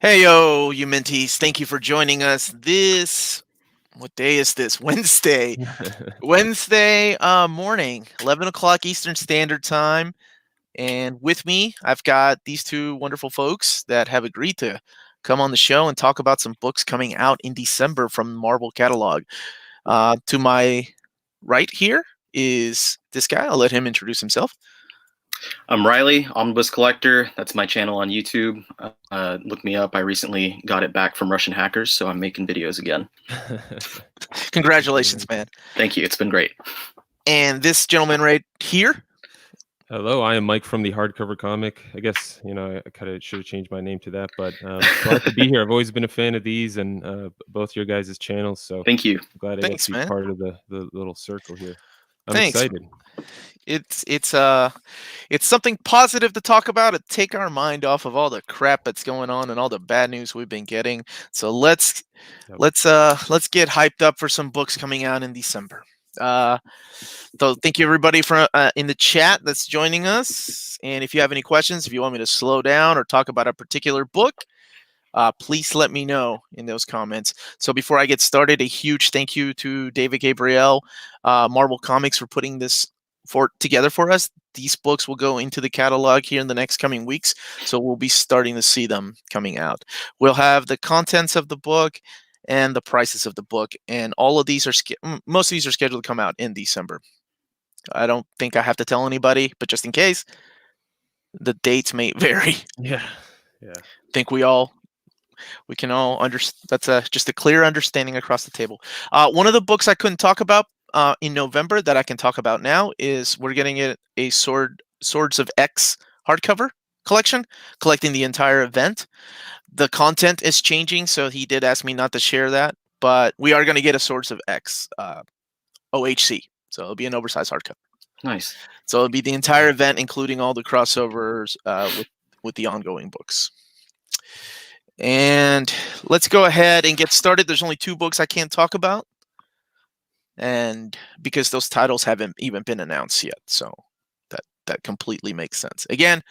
Hey, yo, you mentees. Thank you for joining us what day is this? Wednesday. Wednesday morning, 11 o'clock Eastern Standard Time. And with me, I've got these two wonderful folks that have agreed to come on the show and talk about some books coming out in December from the Marvel catalog. To my right here is this guy. I'll let him introduce himself. I'm Riley, Omnibus Collector. That's my channel on YouTube. Look me up. I recently got it back from Russian hackers, so I'm making videos again. Congratulations, man. Thank you. It's been great. And this gentleman right here. Hello, I am Mike from the Hardcover Comic. I guess, I kind of should have changed my name to that, but glad to be here. I've always been a fan of these and both your guys' channels, so thank you. I'm glad I got to be part of the little circle here. I'm excited. It's something positive to talk about, to take our mind off of all the crap that's going on and all the bad news we've been getting. So let's get hyped up for some books coming out in December. So thank you everybody for in the chat that's joining us. And if you have any questions, if you want me to slow down or talk about a particular book, please let me know in those comments. So before I get started, a huge thank you to David Gabriel, Marvel Comics, for putting this together for us. These books will go into the catalog here in the next coming weeks, so we'll be starting to see them coming out. We'll have the contents of the book and the prices of the book, and all of these most of these are scheduled to come out in December. I don't think I have to tell anybody, but just in case, the dates may vary. Yeah. I think we can all understand. That's just a clear understanding across the table. One of the books I couldn't talk about in November that I can talk about now is we're getting a Swords of X hardcover collection, collecting the entire event. The content is changing, so he did ask me not to share that, but we are going to get a Swords of X OHC, so it'll be an oversized hardcover. Nice. So it'll be the entire event, including all the crossovers with the ongoing books. And let's go ahead and get started. There's only 2 books I can't talk about, and because those titles haven't even been announced yet, so that completely makes sense. Again,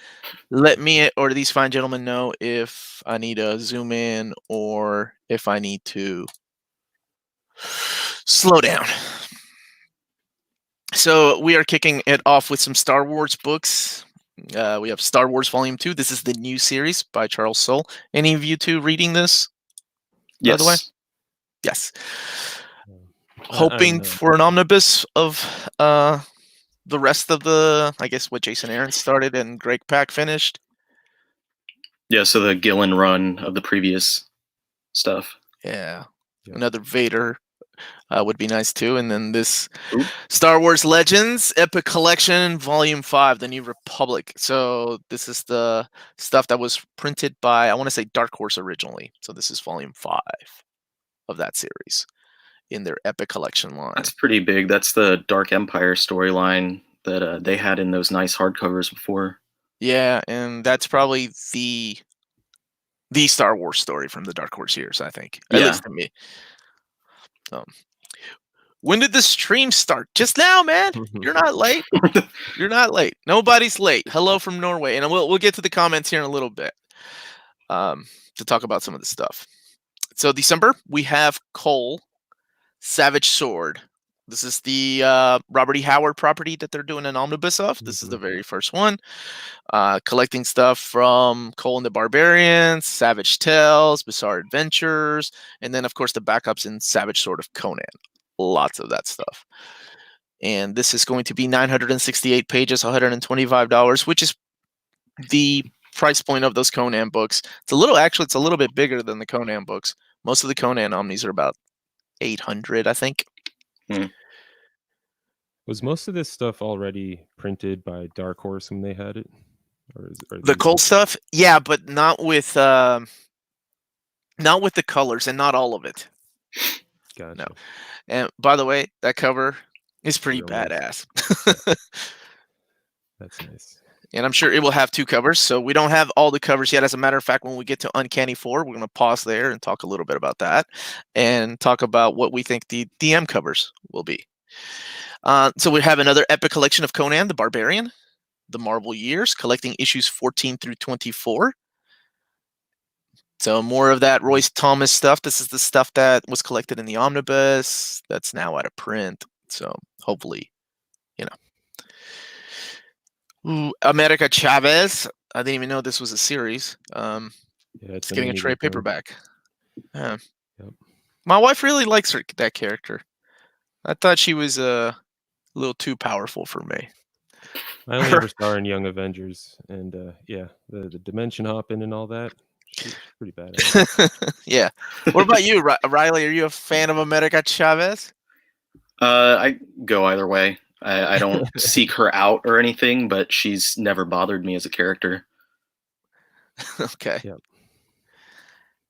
let me or these fine gentlemen know if I need to zoom in or if I need to slow down. So we are kicking it off with some Star Wars books. We have Star Wars Volume 2. This is the new series by Charles Soule. Any of you two reading this? Yes. By the way? Yes. Hoping for an omnibus of the rest of I guess what Jason Aaron started and Greg Pak finished. Yeah, so the Gillen run of the previous stuff. Yeah. Another Vader would be nice too. And then this Star Wars Legends Epic Collection Volume 5, The New Republic. So this is the stuff that was printed by, I want to say, Dark Horse originally. So this is Volume 5 of that series in their Epic Collection line. That's pretty big. That's the Dark Empire storyline that they had in those nice hardcovers before. Yeah, and that's probably the Star Wars story from the Dark Horse years, I think. At least to me. When did the stream start? Just now, man. You're not late. You're not late. Nobody's late. Hello from Norway. And we'll get to the comments here in a little bit to talk about some of the stuff. So December, we have Col Savage Sword. This is the Robert E. Howard property that they're doing an omnibus of. This is the very first one. Collecting stuff from Col and the Barbarians, Savage Tales, Bizarre Adventures, and then, of course, the backups in Savage Sword of Conan. Lots of that stuff. And this is going to be 968 pages, $125, which is the price point of those Conan books. It's a little bit bigger than the Conan books. Most of the Conan omnis are about 800, I think. Was most of this stuff already printed by Dark Horse when they had it? The Col stuff? Yeah, but not with the colors and not all of it. Gotcha. No. And by the way, that cover is pretty badass. That's nice. And I'm sure it will have 2 covers, so we don't have all the covers yet. As a matter of fact, when we get to Uncanny 4, we're going to pause there and talk a little bit about that and talk about what we think the DM covers will be. So we have another epic collection of Conan the Barbarian, the Marvel Years, collecting issues 14 through 24. So more of that Royce Thomas stuff. This is the stuff that was collected in the Omnibus that's now out of print. So hopefully, America Chavez. I didn't even know this was a series. It's getting a trade paperback. Yeah. Yep. My wife really likes that character. I thought she was a little too powerful for me. I only ever saw her in Young Avengers, and the dimension hopping and all that. She's pretty bad. Yeah. What about you, Riley? Are you a fan of America Chavez? I go either way. I don't seek her out or anything, but she's never bothered me as a character. Okay. Yep.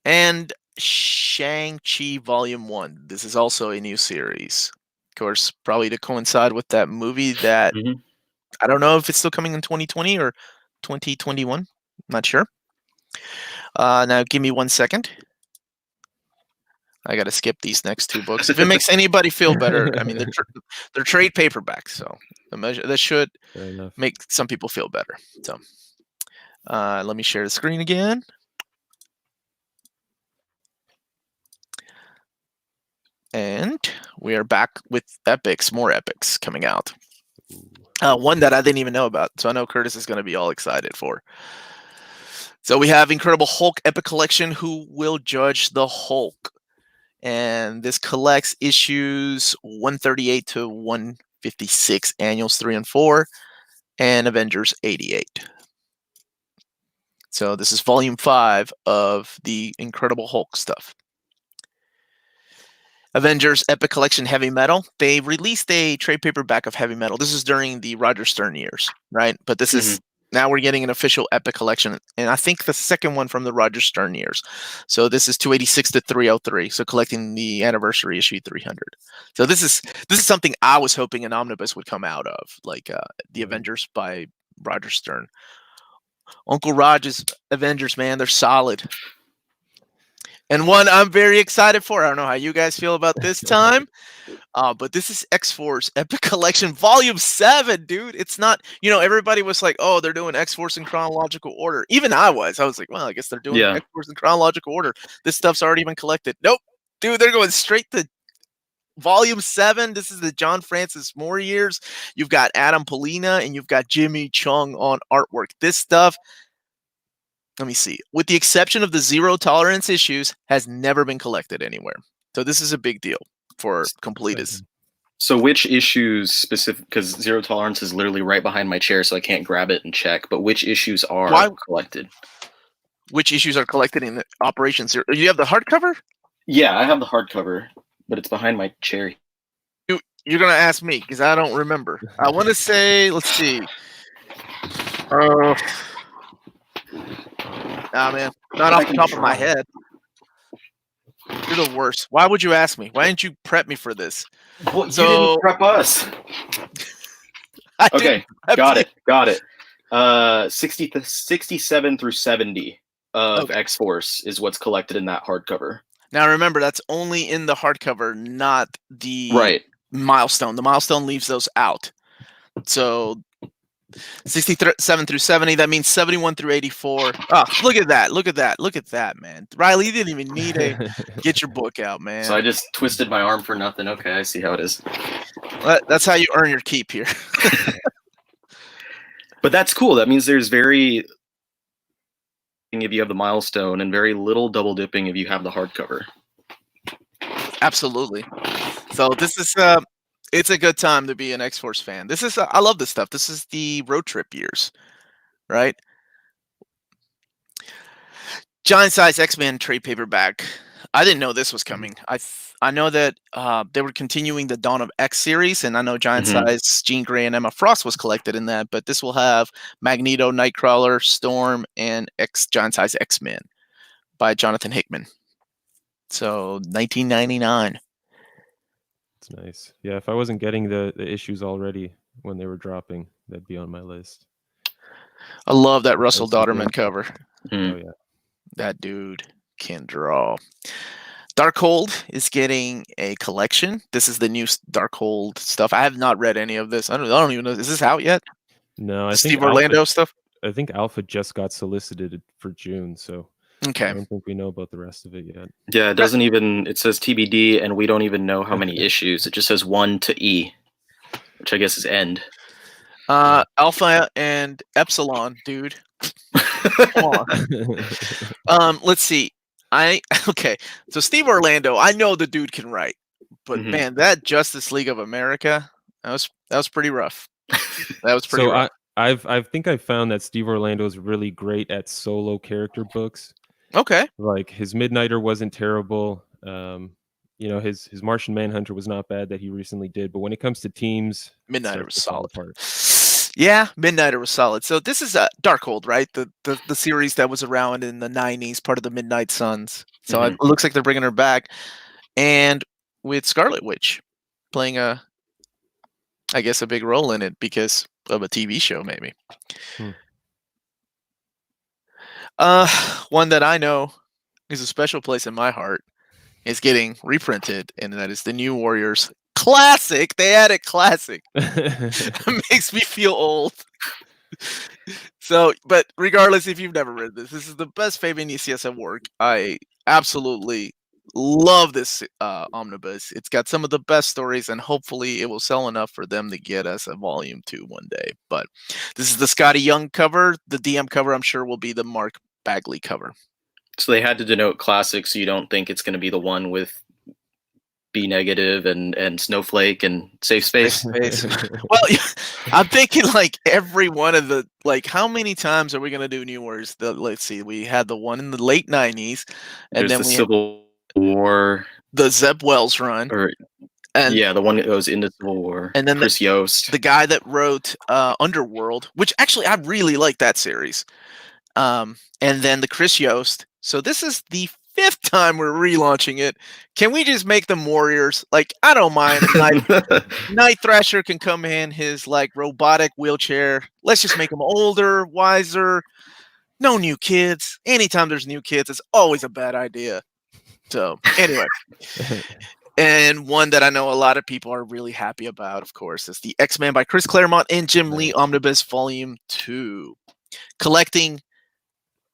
And Shang-Chi Volume 1. This is also a new series. Of course, probably to coincide with that movie that I don't know if it's still coming in 2020 or 2021. Not sure. Now, give me 1 second. I got to skip these next two books. If it makes anybody feel better, I mean, they're trade paperbacks, so that should make some people feel better. So let me share the screen again. And we are back with epics, more epics coming out. One that I didn't even know about, so I know Curtis is going to be all excited for. So we have Incredible Hulk Epic Collection, Who Will Judge the Hulk? And this collects issues 138 to 156, annuals 3 and 4, and Avengers 88. So this is volume 5 of the Incredible Hulk stuff. Avengers Epic Collection Heavy Metal. They released a trade paperback of Heavy Metal. This is during the Roger Stern years, right? But this is now we're getting an official Epic Collection, and I think the second one from the Roger Stern years. So this is 286 to 303. So collecting the anniversary issue 300. So this is something I was hoping an omnibus would come out of, like the Avengers by Roger Stern. Uncle Roger's Avengers, man, they're solid. And one I'm very excited for. I don't know how you guys feel about this time. But this is X-Force Epic Collection Volume 7, dude. It's not, everybody was like, oh, they're doing X-Force in chronological order. Even I was like, well, I guess they're doing X-Force in chronological order. This stuff's already been collected. Nope. Dude, they're going straight to Volume 7. This is the John Francis Moore years. You've got Adam Polina and you've got Jimmy Chung on artwork. This stuff, let me see. With the exception of the Zero Tolerance issues, has never been collected anywhere. So this is a big deal for completists. So which issues specific, because Zero Tolerance is literally right behind my chair, so I can't grab it and check, but which issues are collected? Which issues are collected in the Operation Zero? You have the hardcover? Yeah, I have the hardcover, but it's behind my chair. You're going to ask me, because I don't remember. I want to say, let's see. Man, not off the top of my head. You're the worst. Why would you ask me? Why didn't you prep me for this? Well, you didn't prep us. Okay, got it. 67 through 70 of X-Force is what's collected in that hardcover. Now remember, that's only in the hardcover, not the milestone. The milestone leaves those out. So 67 through 70, that means 71 through 84. Oh, look at that, man. Riley, you didn't even need to get your book out, man. So I just twisted my arm for nothing. Okay, I see how it is. That's how you earn your keep here. But that's cool. That means there's very if you have the milestone and very little double dipping if you have the hardcover. Absolutely. So this is it's a good time to be an X-Force fan. This is I love this stuff. This is the road trip years, right? Giant size X-Men trade paperback. I didn't know this was coming. I know that they were continuing the Dawn of X series, and I know Giant size Jean Grey and Emma Frost was collected in that. But this will have Magneto, Nightcrawler, Storm, and Giant size X-Men by Jonathan Hickman. So 1999. It's nice. Yeah, if I wasn't getting the issues already when they were dropping, that'd be on my list. I love that Russell Dodderman cover. Oh yeah, that dude can draw. Darkhold is getting a collection. This is the new Darkhold stuff. I have not read any of this. I don't even know. Is this out yet? No, I think Steve Orlando stuff. I think Alpha just got solicited for June, so Okay. I don't think we know about the rest of it yet. Yeah, it doesn't even. It says TBD, and we don't even know how many issues. It just says 1 to E, which I guess is end. Alpha and Epsilon, dude. Come on. Let's see. Okay. So Steve Orlando, I know the dude can write, but man, that Justice League of America, that was pretty rough. That was pretty rough. I think I found that Steve Orlando is really great at solo character books. Okay. Like his Midnighter wasn't terrible. His Martian Manhunter was not bad that he recently did, but when it comes to teams, Midnighter was solid. Yeah, Midnighter was solid. So this is Darkhold, right? The series that was around in the 90s, part of the Midnight Suns. So it looks like they're bringing her back, and with Scarlet Witch playing I guess a big role in it because of a TV show, maybe. One that I know is a special place in my heart is getting reprinted, and that is the New Warriors Classic. They added Classic. It makes me feel old. So, but regardless, if you've never read this is the best Fabian ECSF work. I absolutely love this omnibus. It's got some of the best stories, and hopefully it will sell enough for them to get us a volume 2 one day. But this is the Scotty Young cover. The DM cover, I'm sure, will be the Mark Bagley cover. So they had to denote classic, so you don't think it's going to be the one with B negative and Snowflake and Safe Space. Well, I'm thinking like every one of the how many times are we going to do New Warriors? Let's see, we had the one in the late 90s, and then the Civil War, the Zeb Wells run, and the one that goes into Civil War, and then Chris Yost, the guy that wrote Underworld, which actually I really like that series, and then the Chris Yost. So this is the 5th time we're relaunching it. Can we just make them warriors? Like, I don't mind. Night Thrasher can come in his robotic wheelchair. Let's just make him older, wiser. No new kids. Anytime there's new kids, it's always a bad idea. So anyway, and one that I know a lot of people are really happy about, of course, is the X-Men by Chris Claremont and Jim Lee Omnibus Volume 2, collecting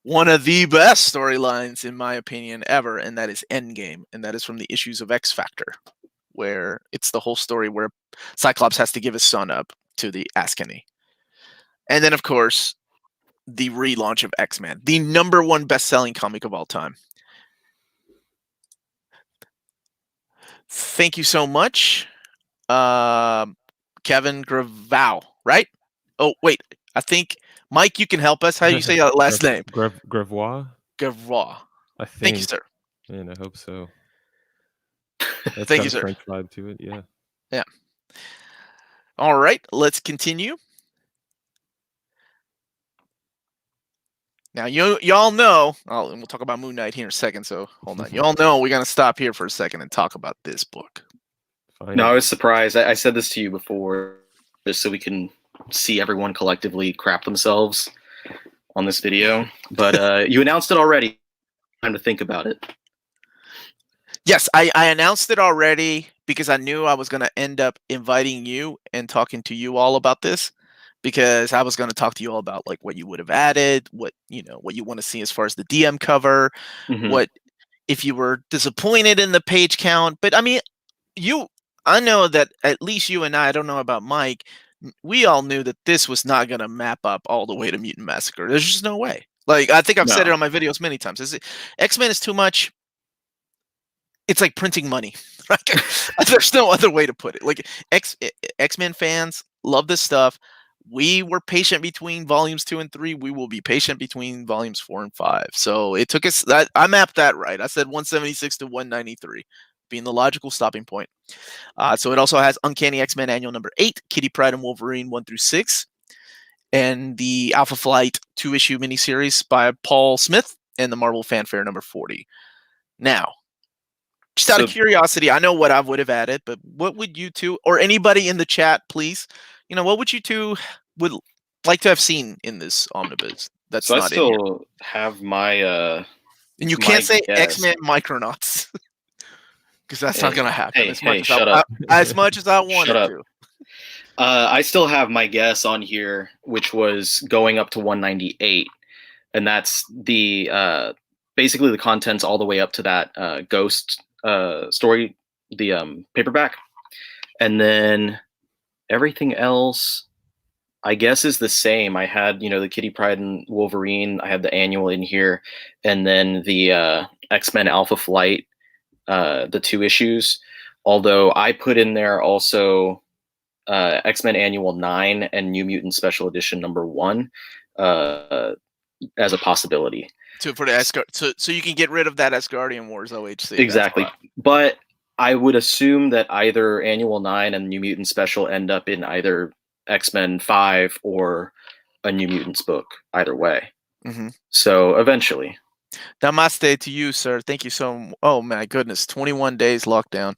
one of the best storylines, in my opinion, ever, and that is Endgame, and that is from the issues of X Factor, where it's the whole story where Cyclops has to give his son up to the Askani. And then, of course, the relaunch of X-Men, the #1 best-selling comic of all time. Thank you so much, Kevin Gravau, right? Oh, wait, I think... Mike, you can help us. How do you say that last name? Gravois? Gravois. I think. Thank you, sir. Man, I hope so. Thank you, sir. French vibe to it, yeah. Yeah. All right, let's continue. Now, y'all know, and we'll talk about Moon Knight here in a second, so hold on. Y'all know we're going to stop here for a second and talk about this book. No, I was surprised. I said this to you before, just so we can see everyone collectively crap themselves on this video, but you announced it already. Time to think about it. Yes, I announced it already because I knew I was going to end up inviting you and talking to you all about this, because I was going to talk to you all about what you would have added, what you want to see as far as the DM cover, what if you were disappointed in the page count. But I mean, I know that at least you and I don't know about Mike, we all knew that this was not going to map up all the way to Mutant Massacre. There's just no way. I think I've said it on my videos many times. X-Men is too much. It's like printing money. There's no other way to put it. X-Men fans love this stuff. We were patient between volumes 2 and 3. We will be patient between volumes 4 and 5. So it took us... I mapped that right. I said 176 to 193. Being the logical stopping point. So it also has Uncanny X-Men Annual number 8, Kitty Pryde and Wolverine 1 through 6, and the Alpha Flight 2-issue miniseries by Paul Smith, and the Marvel Fanfare number 40. Now, just out of curiosity, I know what I would have added, but what would you two, or anybody in the chat, please, what would you two would like to have seen in this omnibus? That's not in here. I still have my and you can't say X-Men Micronauts. Because that's not going to happen. Shut up. As much as I wanted to. I still have my guess on here, which was going up to 198, and that's the basically the contents all the way up to that Ghost story, the paperback, and then everything else, I guess, is the same. I had, the Kitty Pryde and Wolverine. I had the annual in here, and then the X-Men Alpha Flight, the 2 issues. Although I put in there also X-Men Annual 9 and New Mutant Special Edition number 1 as a possibility. For the so you can get rid of that Asgardian Wars OHC. Exactly. But I would assume that either Annual 9 and New Mutant Special end up in either X-Men 5 or a New Mutants book, either way. Mm-hmm. So eventually. Namaste to you, sir. Thank you so much. Oh my goodness, 21 days lockdown.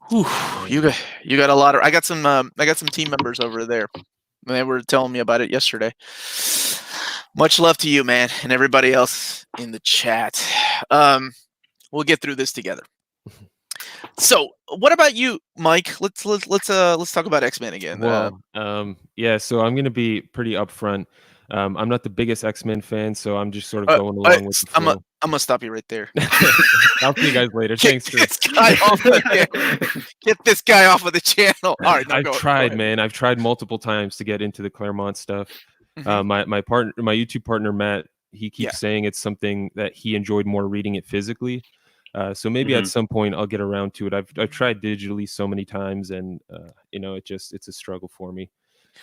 Whew, you got a lot of. I got some team members over there. They were telling me about it yesterday. Much love to you, man, and everybody else in the chat. We'll get through this together. So, what about you, Mike? Let's talk about X-Men again. Well, yeah. So I'm gonna be pretty upfront. I'm not the biggest X-Men fan, so I'm just sort of going along with the flow. I'm gonna stop you right there. I'll see you guys later. Thanks, Chris. Get this guy off of the channel. All right, I've tried, man. I've tried multiple times to get into the Claremont stuff. Mm-hmm. My YouTube partner Matt, he keeps saying it's something that he enjoyed more reading it physically. So maybe at some point I'll get around to it. I've tried digitally so many times, and it's a struggle for me.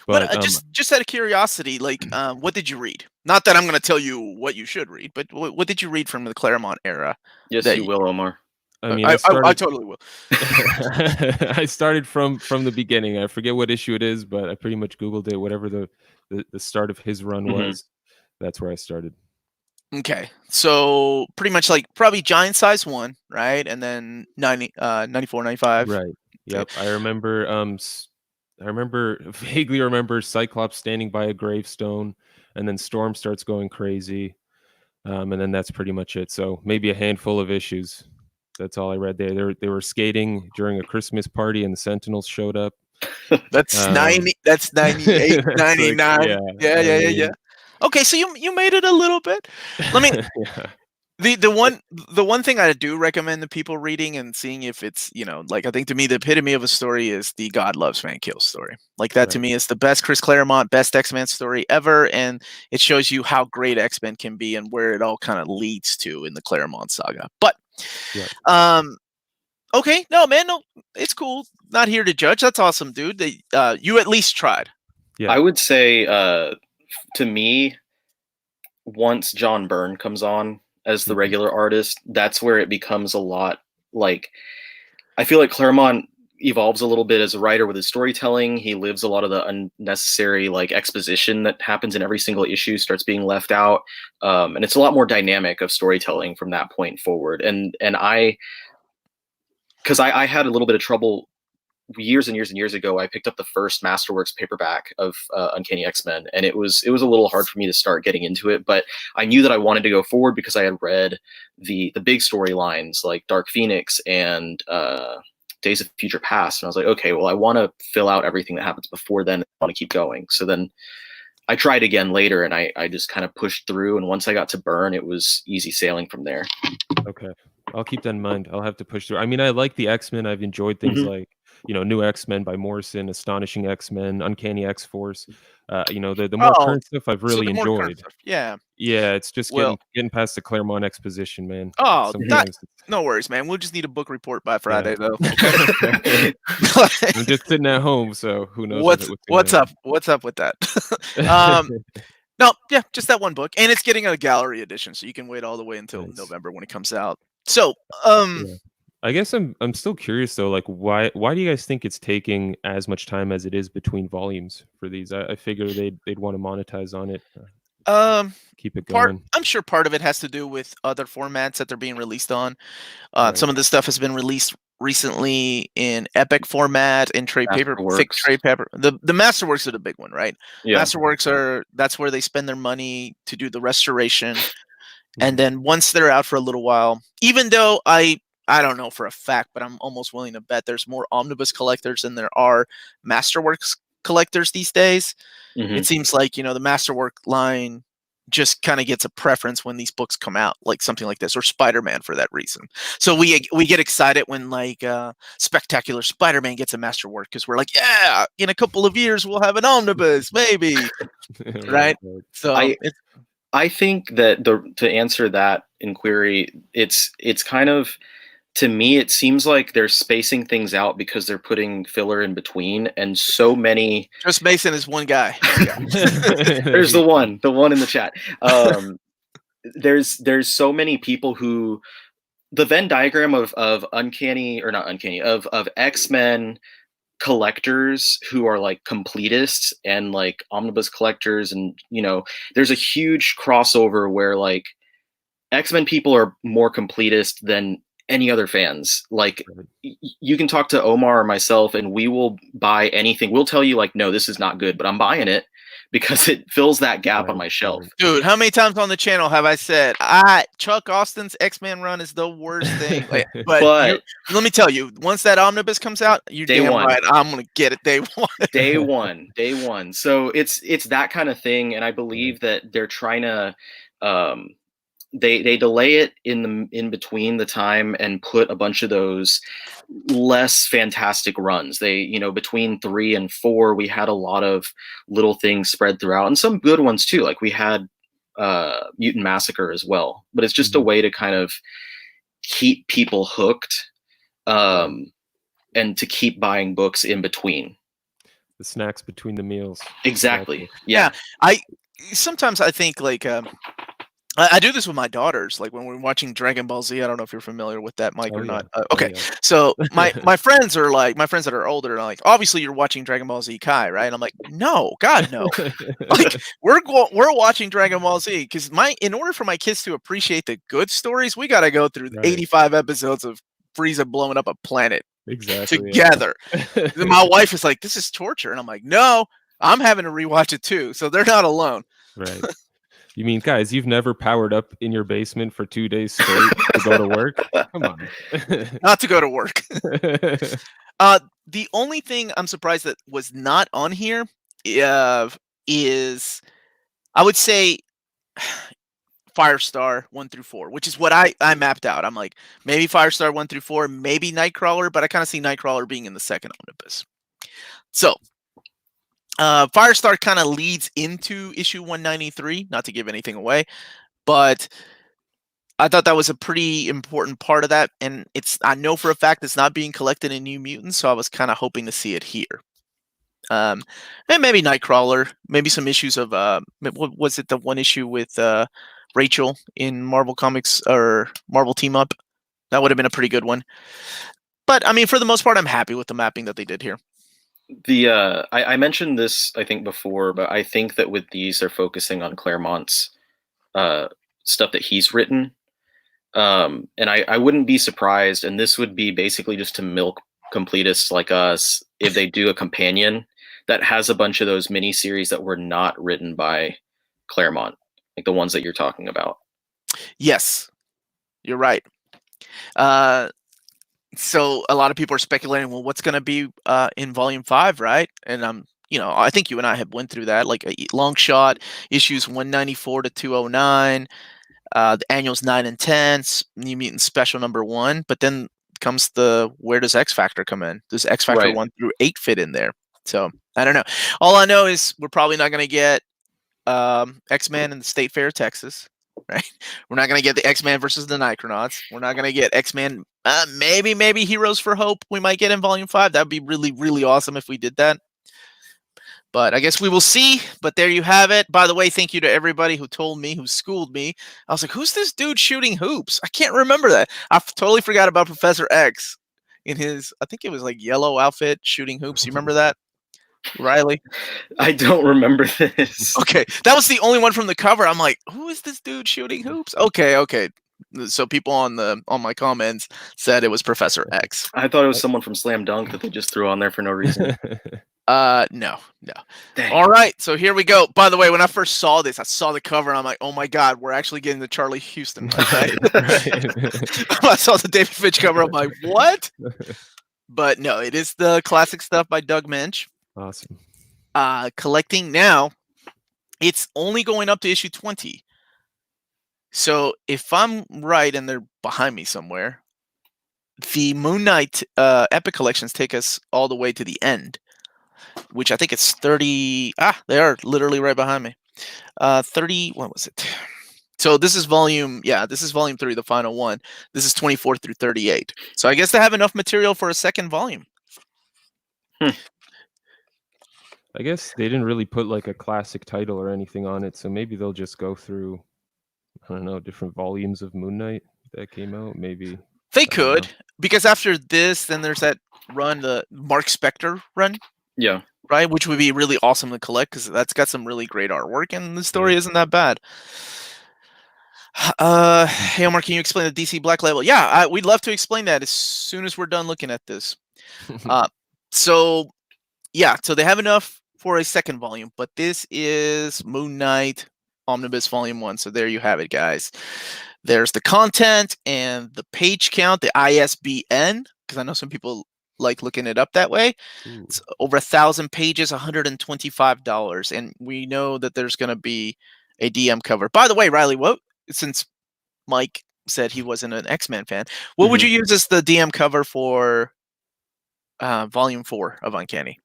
But just out of curiosity, like, what did you read? Not that I'm going to tell you what you should read, but what did you read from the Claremont era? Yes, you will, Omar. I mean, I totally will. I started from the beginning. I forget what issue it is, but I pretty much Googled it. Whatever the start of his run was, that's where I started. Okay, so pretty much like probably Giant Size 1, right? And then 94, 95. Right. Yep. I vaguely remember Cyclops standing by a gravestone, and then Storm starts going crazy, and then that's pretty much it. So maybe a handful of issues. That's all I read there. They were skating during a Christmas party, and the Sentinels showed up. That's 90. That's 98, 99. Like, yeah. Okay, so you made it a little bit. Let me. The one thing I do recommend the people reading and seeing if it's, like, I think to me the epitome of a story is the God Loves Man Kills story. Like that to me is the best Chris Claremont, best X-Men story ever, and it shows you how great X-Men can be and where it all kind of leads to in the Claremont saga. But okay, no, it's cool. Not here to judge. That's awesome, dude. You at least tried. Yeah, I would say to me, once John Byrne comes on as the regular artist, that's where it becomes a lot like, I feel like Claremont evolves a little bit as a writer with his storytelling. He lives a lot of the unnecessary like exposition that happens in every single issue starts being left out. And it's a lot more dynamic of storytelling from that point forward. And I had a little bit of trouble years and years and years ago. I picked up the first Masterworks paperback of Uncanny X-Men, and it was a little hard for me to start getting into it, but I knew that I wanted to go forward because I had read the big storylines like Dark Phoenix and Days of Future Past, and I was like, okay, well, I want to fill out everything that happens before then. I want to keep going. So then I tried again later, and I just kind of pushed through, and once I got to Byrne, it was easy sailing from there. Okay, I'll keep that in mind. I'll have to push through. I mean, I like the X-Men. I've enjoyed things like New X-Men by Morrison, Astonishing X-Men, Uncanny X-Force. The more current stuff I've really enjoyed. Yeah, it's just getting past the Claremont exposition, man. No worries, man. We'll just need a book report by Friday, though. I'm just sitting at home, so who knows what's up with that. No, just that one book, and it's getting a gallery edition, so you can wait all the way until November when it comes out. So, I guess I'm still curious though, like why do you guys think it's taking as much time as it is between volumes for these? I figure they'd want to monetize on it. Keep it going. I'm sure part of it has to do with other formats that they're being released on. Some of this stuff has been released recently in Epoch format, in trade paper, thick trade paper. The Masterworks are the big one, right? Yeah. Masterworks that's where they spend their money to do the restoration. And then once they're out for a little while, even though I don't know for a fact, but I'm almost willing to bet there's more Omnibus collectors than there are Masterworks collectors these days. It seems like, the Masterwork line just kind of gets a preference when these books come out, like something like this, or Spider-Man for that reason. So we get excited when like Spectacular Spider-Man gets a Masterwork, because we're like, yeah, in a couple of years we'll have an omnibus, maybe, right? So I think that to answer that inquiry, it's kind of, to me, it seems like they're spacing things out because they're putting filler in between, and so many. Just Mason is one guy. There's the one in the chat. There's so many people who, the Venn diagram of X-Men collectors who are like completists and like omnibus collectors, and there's a huge crossover where like X-Men people are more completist than any other fans. Like you can talk to Omar or myself and we will buy anything. We'll tell you like, no, this is not good, but I'm buying it because it fills that gap on my shelf. Dude, how many times on the channel have I said, Chuck Austin's X-Men run is the worst thing? But let me tell you, once that omnibus comes out, you're damn right, I'm going to get it day one. Day one. So it's that kind of thing. And I believe that they're trying to, they delay it in between the time and put a bunch of those less fantastic runs. They, between 3 and 4, we had a lot of little things spread throughout, and some good ones too. Like we had Mutant Massacre as well, but it's just a way to kind of keep people hooked, and to keep buying books in between. The snacks between the meals. Exactly. Yeah. Sometimes I think like, I do this with my daughters, like when we're watching Dragon Ball Z. I don't know if you're familiar with that, Mike, or not. Okay, so my friends are like, my friends that are older, are like, obviously you're watching Dragon Ball Z Kai, right? And I'm like, no, God, no. Like we're watching Dragon Ball Z because in order for my kids to appreciate the good stories, we got to go through 85 episodes of Frieza blowing up a planet together. Then my wife is like, this is torture, and I'm like, no, I'm having to rewatch it too, so they're not alone. Right. You mean, guys, you've never powered up in your basement for 2 days straight to go to work? Come on. Not to go to work. The only thing I'm surprised that was not on here is, I would say, Firestar 1 through 4, which is what I mapped out. I'm like, maybe Firestar 1 through 4, maybe Nightcrawler, but I kind of see Nightcrawler being in the second omnibus. So, Firestar kind of leads into issue 193, not to give anything away, but I thought that was a pretty important part of that, and I know for a fact it's not being collected in New Mutants, so I was kind of hoping to see it here. And maybe Nightcrawler, maybe some issues of what was it, the one issue with Rachel in Marvel Comics or Marvel Team Up? That would have been a pretty good one. But I mean, for the most part, I'm happy with the mapping that they did here. I mentioned this, I think, before, but I think that with these, they're focusing on Claremont's stuff that he's written. And I wouldn't be surprised, and this would be basically just to milk completists like us, if they do a companion that has a bunch of those miniseries that were not written by Claremont, like the ones that you're talking about. Yes, you're right. So a lot of people are speculating, well, what's going to be in Volume 5, right? And I think you and I have went through that, like a long shot, issues 194 to 209, the annuals 9 and 10, New Mutant Special number 1. But then comes where does X Factor come in? Does X Factor 1 through 8 fit in there? So I don't know. All I know is we're probably not going to get X-Men in the State Fair of Texas. Right, we're not going to get the X-Men versus the Micronauts. We're not going to get X-Men. Maybe Heroes for Hope. We might get in Volume 5. That'd be really, really awesome if we did that. But I guess we will see. But there you have it. By the way, thank you to everybody who told me, who schooled me. I was like, "Who's this dude shooting hoops?" I can't remember that. I totally forgot about Professor X in his, I think it was like yellow outfit shooting hoops. You remember that, Riley? I don't remember this. Okay, that was the only one from the cover. I'm like, who is this dude shooting hoops? Okay. So people on my comments said it was Professor X. I thought it was someone from Slam Dunk that they just threw on there for no reason. No. Dang. All right, so here we go. By the way, when I first saw this, I saw the cover and I'm like, oh my God, we're actually getting the Charlie Houston. Right? I saw the David Fitch cover. I'm like, what? But no, it is the classic stuff by Doug Mensch. Awesome. Collecting now it's only going up to issue 20. So if I'm right, and they're behind me somewhere, the Moon Knight Epic collections take us all the way to the end, which I think it's 30. They are literally right behind me. 30. What was it? So this is volume 3, the final one. This is 24 through 38. So I guess they have enough material for a second volume. I guess they didn't really put like a classic title or anything on it, so maybe they'll just go through, I don't know, different volumes of Moon Knight that came out. Maybe they could, because after this, then there's that run, the Mark Spector run. Yeah. Right, which would be really awesome to collect because that's got some really great artwork, and the story isn't that bad. Hey Omar, can you explain the DC Black Label? Yeah, we'd love to explain that as soon as we're done looking at this. So they have enough for a second volume, but this is Moon Knight Omnibus Volume 1. So there you have it, guys. There's the content and the page count, the ISBN, because I know some people like looking it up that way. It's over 1,000 pages, $125, and we know that there's going to be a DM cover. By the way, Riley, since Mike said he wasn't an X-Men fan, what would you use as the DM cover for Volume 4 of Uncanny?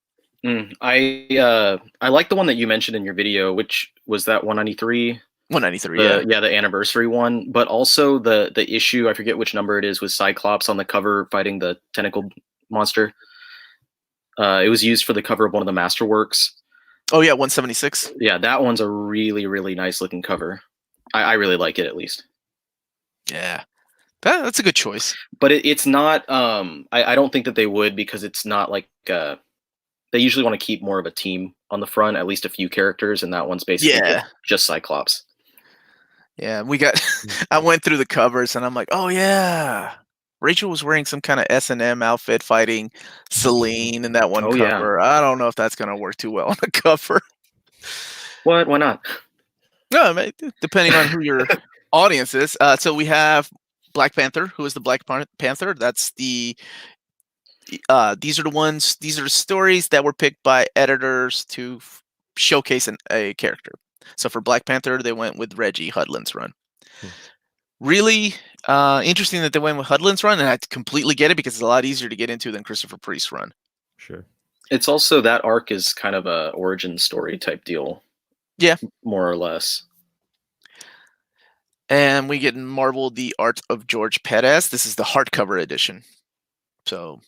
I like the one that you mentioned in your video, which was that 193. 193, yeah, the anniversary one, but also the issue, I forget which number it is, with Cyclops on the cover fighting the tentacle monster. It was used for the cover of one of the Masterworks. Oh yeah, 176. Yeah, that one's a really, really nice looking cover. I really like it, at least. Yeah, that's a good choice. But it's not. I don't think that they would, because it's not like they usually want to keep more of a team on the front, at least a few characters, and that one's basically just Cyclops. Yeah, I went through the covers and I'm like, oh yeah, Rachel was wearing some kind of S&M outfit fighting Celine in that one cover. Yeah. I don't know if that's going to work too well on the cover. What? Why not? No, depending on who your audience is. So we have Black Panther, who is the Black Panther. That's these are the stories that were picked by editors to showcase a character. So for Black Panther, they went with Reggie Hudlin's run. Really interesting that they went with Hudlin's run, and I completely get it because it's a lot easier to get into than Christopher Priest's run. Sure. It's also, that arc is kind of a origin story type deal. Yeah. More or less. And we get in Marvel the art of George Perez. This is the hardcover edition. So,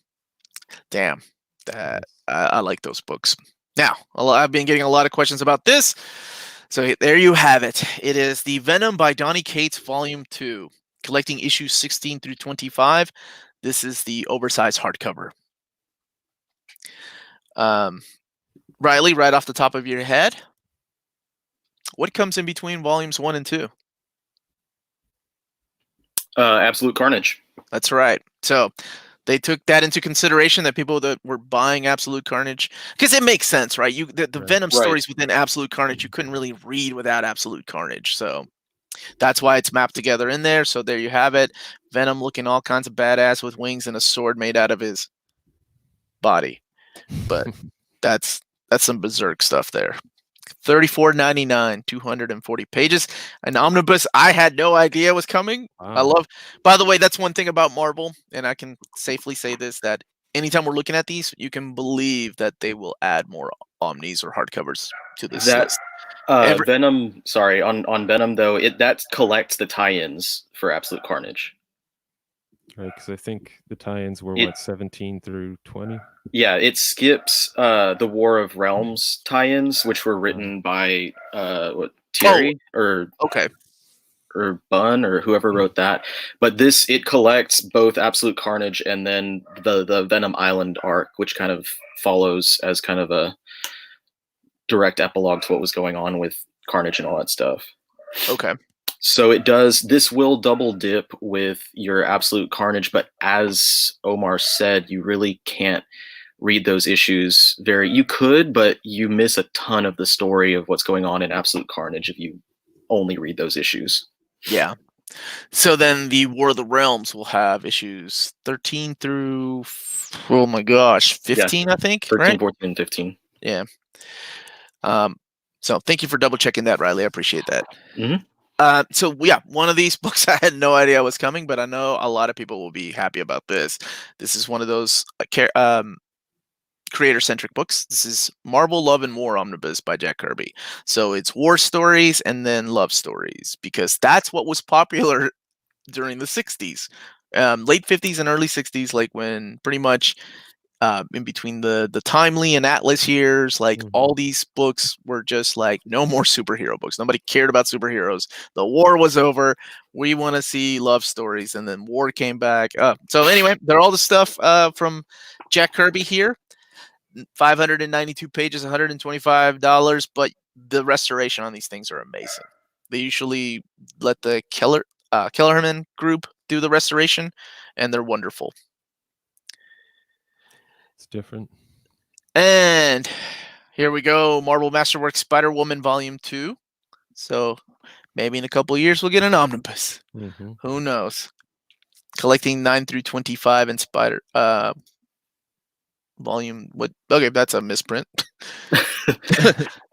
damn, I like those books. Now, I've been getting a lot of questions about this. So there you have it. It is the Venom by Donny Cates Volume 2, collecting issues 16 through 25. This is the oversized hardcover. Riley, right off the top of your head, what comes in between volumes 1 and 2? Absolute Carnage. That's right. So they took that into consideration, that people that were buying Absolute Carnage, because it makes sense, right? The Venom stories within Absolute Carnage, you couldn't really read without Absolute Carnage. So that's why it's mapped together in there. So there you have it. Venom looking all kinds of badass with wings and a sword made out of his body. But that's some berserk stuff there. $34.99, 240 pages. An omnibus I had no idea was coming. Wow. By the way, that's one thing about Marvel, and I can safely say this, that anytime we're looking at these, you can believe that they will add more omnis or hardcovers to this list. Venom, sorry, on Venom though, that collects the tie-ins for Absolute Carnage. Right, because I think the tie-ins were 17 through 20. Yeah, it skips the War of Realms tie-ins, which were written by Thierry or Bunn or whoever wrote that. But it collects both Absolute Carnage and then the Venom Island arc, which kind of follows as kind of a direct epilogue to what was going on with Carnage and all that stuff. Okay. So this will double dip with your Absolute Carnage, but as Omar said, you really can't read those issues you could, but you miss a ton of the story of what's going on in Absolute Carnage if you only read those issues. Yeah. So then the War of the Realms will have issues 13 through, 15, I think. 13, right? 14, and 15. Yeah. So thank you for double checking that, Riley. I appreciate that. Mhm. So yeah, one of these books I had no idea was coming, but I know a lot of people will be happy about this. This is one of those creator-centric books. This is Marvel Love and War Omnibus by Jack Kirby. So it's war stories and then love stories, because that's what was popular during the 60s, late 50s and early 60s, like when pretty much in between the Timely and Atlas years, like all these books were just like no more superhero books. Nobody cared about superheroes. The war was over. We want to see love stories, and then war came back. So anyway, they're all the stuff from Jack Kirby here. 592 pages, $125, but the restoration on these things are amazing. They usually let the Kellerman group do the restoration, and they're wonderful. It's different. And here we go, Marvel Masterwork Spider-Woman Volume 2. So maybe in a couple of years we'll get an omnibus. Who knows? Collecting 9 through 25 and Spider volume. What? Okay, that's a misprint.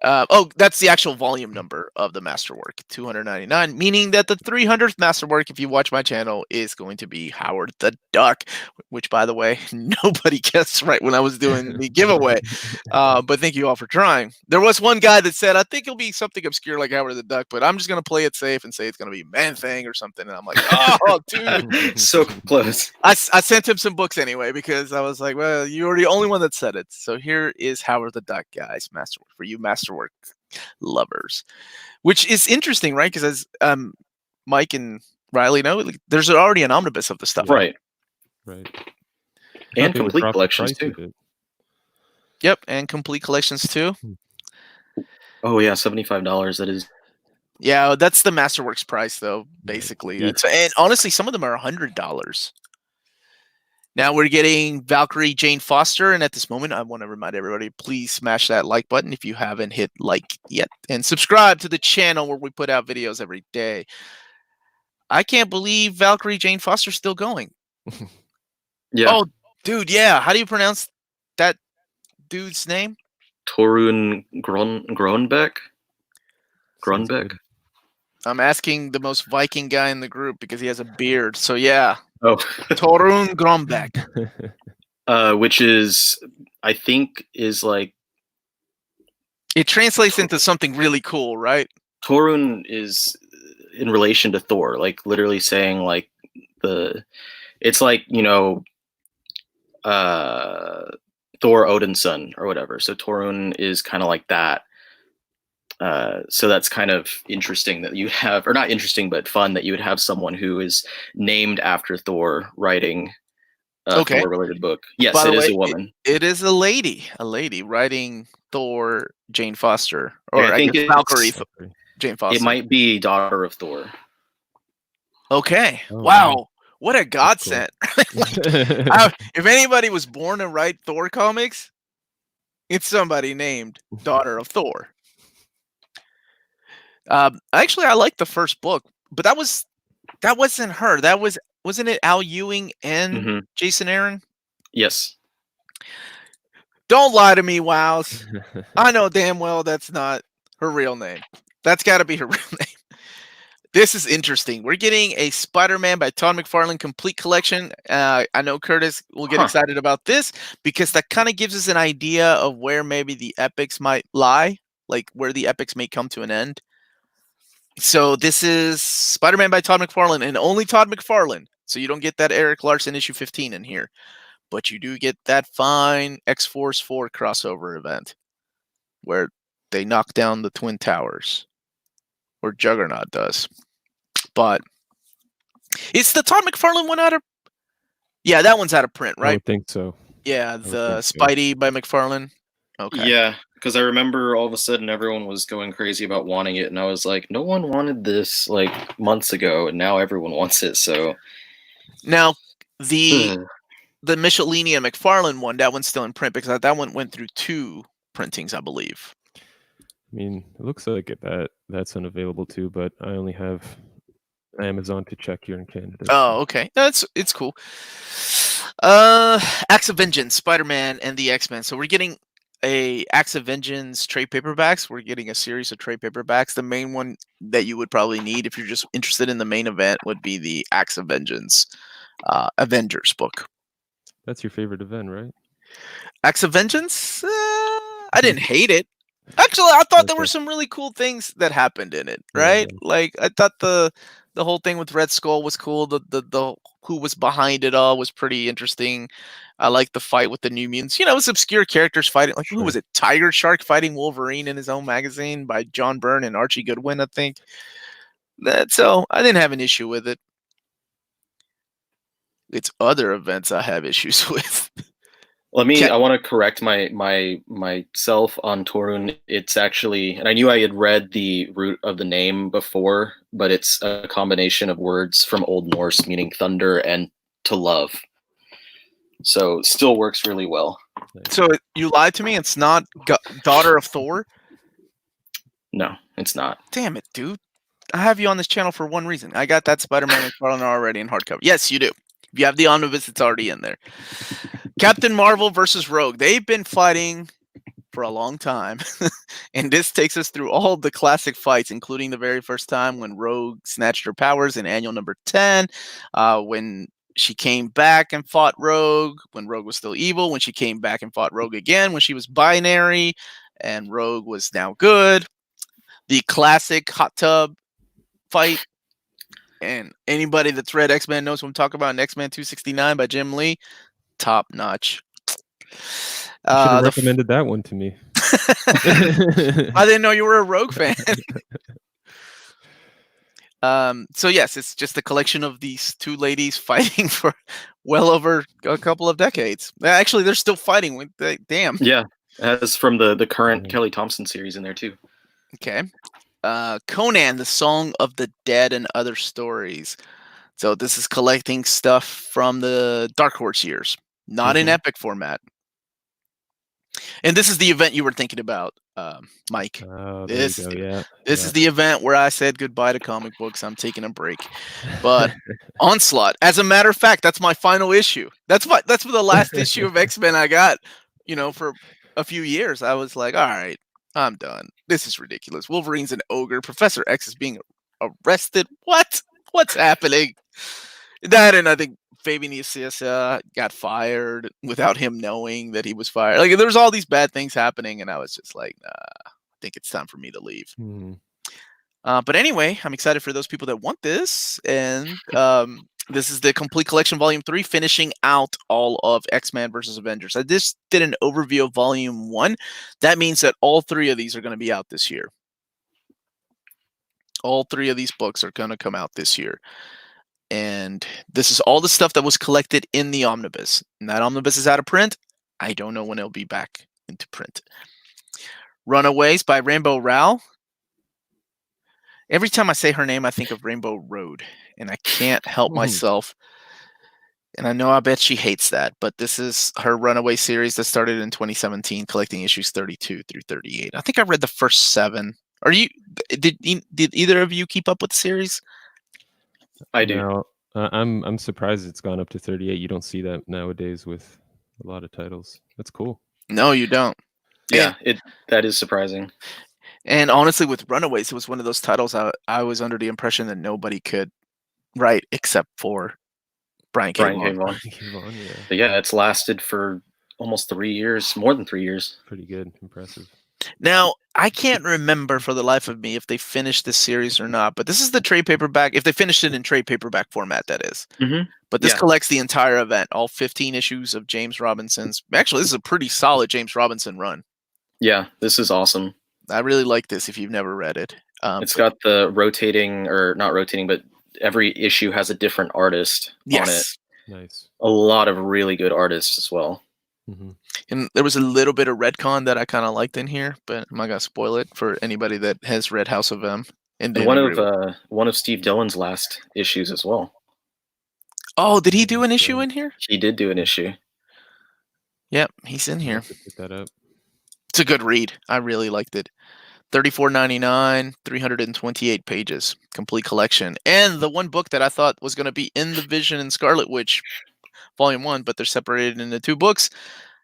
That's the actual volume number of the Masterwork, 299, meaning that the 300th Masterwork, if you watch my channel, is going to be Howard the Duck, which, by the way, nobody guessed right when I was doing the giveaway. But thank you all for trying. There was one guy that said, I think it'll be something obscure like Howard the Duck, but I'm just going to play it safe and say it's going to be Man-Thing or something. And I'm like, oh, dude. So close. I sent him some books anyway, because I was like, well, you were the only one that said it. So here is Howard the Duck, guys. Masterwork for you Masterwork lovers, which is interesting, right? Because as Mike and Riley know, there's already an omnibus of the stuff. Right. And complete collections too. Yep, and complete collections too. Oh yeah, $75. That is. Yeah, that's the Masterworks price, though. Basically, and honestly, some of them are $100. Now we're getting Valkyrie Jane Foster, and at this moment, I want to remind everybody, please smash that like button if you haven't hit like yet, and subscribe to the channel where we put out videos every day. I can't believe Valkyrie Jane Foster's still going. Yeah. Oh, dude, yeah. How do you pronounce that dude's name? Torun Grönbeck. I'm asking the most Viking guy in the group because he has a beard. So yeah. Oh. Torun Grönbeck. Which is, I think, is like. It translates into something really cool, right? Torun is in relation to Thor, like literally saying like it's like, you know, Thor Odin's son or whatever. So Torun is kind of like that. So that's kind of interesting that you have, or not interesting, but fun that you would have someone who is named after Thor writing a Thor-related book. Yes, it is a woman. It is a lady writing Thor, Jane Foster, or I think it's Valkyrie, Jane Foster. It might be daughter of Thor. Okay. Oh, wow. What a godsend. Cool. If anybody was born to write Thor comics, it's somebody named daughter of Thor. Actually, I like the first book, but that wasn't her. Wasn't it Al Ewing and Jason Aaron? Yes. Don't lie to me, Wows. I know damn well that's not her real name. That's got to be her real name. This is interesting. We're getting a Spider-Man by Todd McFarlane complete collection. I know Curtis will get excited about this because that kind of gives us an idea of where maybe the epics might lie, like where the epics may come to an end. So this is Spider-Man by Todd McFarlane, and only Todd McFarlane. So you don't get that Eric Larson issue 15 in here, but you do get that fine X-Force 4 crossover event where they knock down the Twin Towers, or Juggernaut does. But it's the Todd McFarlane one out of... Yeah, that one's out of print, right? I would think so. Yeah, the Spidey by McFarlane. Okay. Yeah, because I remember all of a sudden everyone was going crazy about wanting it, and I was like, no one wanted this like months ago, and now everyone wants it. So now the Michelini and McFarlane one, that one's still in print because that one went through 2 printings, I believe. I mean, it looks like that's unavailable too, but I only have Amazon to check here in Canada. Oh, okay. It's cool. Acts of Vengeance, Spider-Man and the X-Men. So we're getting a Acts of Vengeance trade paperbacks. We're getting a series of trade paperbacks. The main one that you would probably need if you're just interested in the main event would be the Acts of Vengeance Avengers book. That's your favorite event, right? Acts of Vengeance? I didn't hate it. Actually, I thought there were some really cool things that happened in it, right? Yeah. Like I thought the whole thing with Red Skull was cool. The who was behind it all was pretty interesting. I like the fight with the New Mutants. It was obscure characters fighting. Like who was it? Tiger Shark fighting Wolverine in his own magazine by John Byrne and Archie Goodwin, I think. So I didn't have an issue with it. It's other events I have issues with. I want to correct myself on Torun. It's actually, and I knew I had read the root of the name before, but it's a combination of words from Old Norse meaning thunder and to love. So it still works really well. So you lied to me? It's not Daughter of Thor? No, it's not. Damn it, dude. I have you on this channel for one reason. I got that Spiderman Mcfarlane already in hardcover. Yes, you do. If you have the Omnibus, it's already in there. Captain Marvel versus Rogue. They've been fighting for a long time. And this takes us through all the classic fights, including the very first time when Rogue snatched her powers in annual number 10, when she came back and fought Rogue, when Rogue was still evil, when she came back and fought Rogue again, when she was binary, and Rogue was now good. The classic hot tub fight. And anybody that's read X-Men knows what I'm talking about in X-Men 269 by Jim Lee. Top notch. You should have recommended that one to me. I didn't know you were a Rogue fan. So yes, it's just a collection of these two ladies fighting for well over a couple of decades. Actually, they're still fighting. Damn. Yeah, that's from the current Kelly Thompson series in there too. Okay. Conan, the Song of the Dead and Other Stories. So this is collecting stuff from the Dark Horse years, not in Epic format. And this is the event you were thinking about, Mike. This is the event where I said goodbye to comic books. I'm taking a break. But Onslaught, as a matter of fact, that's my final issue. That's the last issue of X-Men I got, for a few years. I was like, all right, I'm done. This is ridiculous. Wolverine's an ogre. Professor X is being arrested. What's happening? That, and I think Fabian Nicieza got fired without him knowing that he was fired. Like, there's all these bad things happening, and I was just like, nah, I think it's time for me to leave. But anyway, I'm excited for those people that want this, and this is the Complete Collection Volume 3, finishing out all of X-Men versus Avengers. I just did an overview of Volume 1. That means that all three of these are going to be out this year. All three of these books are going to come out this year. And this is all the stuff that was collected in the Omnibus. And that Omnibus is out of print. I don't know when it'll be back into print. Runaways by Rainbow Rowell. Every time I say her name, I think of Rainbow Road. And I can't help myself. And I bet she hates that. But this is her Runaway series that started in 2017, collecting issues 32 through 38. I think I read the first 7. Did either of you keep up with the series? I do. No, I'm surprised it's gone up to 38. You don't see that nowadays with a lot of titles. That's cool. No, you don't. Yeah, that is surprising. And honestly, with Runaways, it was one of those titles I was under the impression that nobody could write except for Brian K. Vaughan. Yeah, it's lasted for almost 3 years, more than 3 years. Pretty good, impressive. Now, I can't remember for the life of me if they finished this series or not, but this is the trade paperback. If they finished it in trade paperback format, that is. But this collects the entire event, all 15 issues of James Robinson's. Actually, this is a pretty solid James Robinson run. Yeah, this is awesome. I really like this if you've never read it. It's got the rotating, or not rotating, but every issue has a different artist on it. Nice. A lot of really good artists as well. And there was a little bit of retcon that I kind of liked in here, but I'm not gonna spoil it for anybody that has read House of M. And one of Steve Dillon's last issues as well. Oh, did he do an issue in here? He did do an issue. Yep, he's in here. Pick that up. It's a good read. I really liked it. $34.99, 328 pages, complete collection, and the one book that I thought was going to be in the Vision and Scarlet Witch Volume 1, but they're separated into 2 books.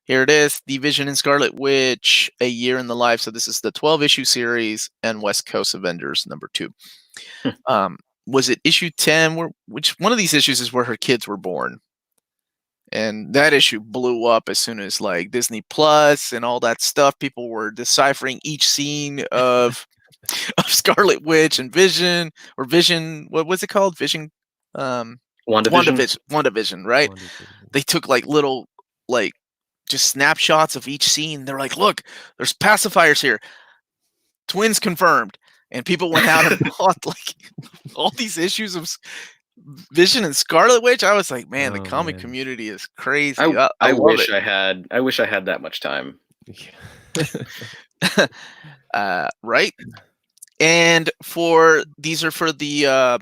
Here it is, The Vision and Scarlet Witch, A Year in the Life. So this is the 12-issue series and West Coast Avengers #2. Was it issue 10? Which one of these issues is where her kids were born? And that issue blew up as soon as like Disney Plus and all that stuff. People were deciphering each scene of Scarlet Witch and Vision, or Vision. What was it called? Vision. WandaVision, right? They took like little, like, just snapshots of each scene. They're like, look, there's pacifiers here. Twins confirmed. And people went out and bought like all these issues of Vision and Scarlet Witch. I was like, man, the comic community is crazy. I wish I had that much time. Right. And these are for the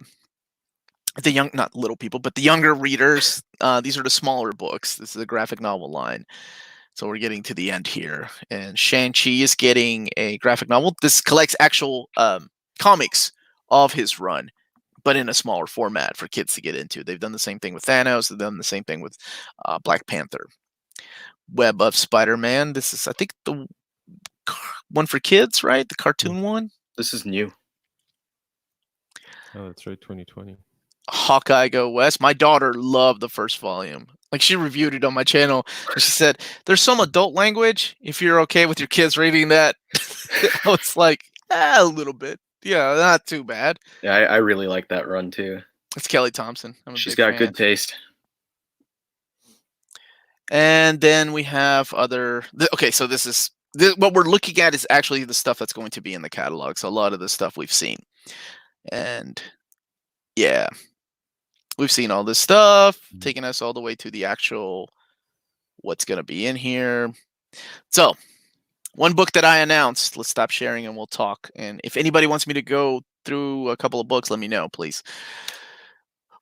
young, not little people, but the younger readers. These are the smaller books. This is a graphic novel line. So we're getting to the end here. And Shang-Chi is getting a graphic novel. This collects actual comics of his run, but in a smaller format for kids to get into. They've done the same thing with Thanos. They've done the same thing with Black Panther. Web of Spider-Man. This is, I think, the one for kids, right? The cartoon one? This is new. Oh, that's right, 2020. Hawkeye Go West. My daughter loved the first volume. Like, she reviewed it on my channel. And she said, there's some adult language. If you're okay with your kids reading that. I was like, a little bit. Yeah, not too bad. Yeah, I really like that run too. It's Kelly Thompson. She's got good taste. And then we have other... Okay, so this is... what we're looking at is actually the stuff that's going to be in the catalog. So a lot of the stuff we've seen. And yeah, we've seen all this stuff, taking us all the way to the actual what's going to be in here. So one book that I announced, let's stop sharing and we'll talk. And if anybody wants me to go through a couple of books, let me know, please.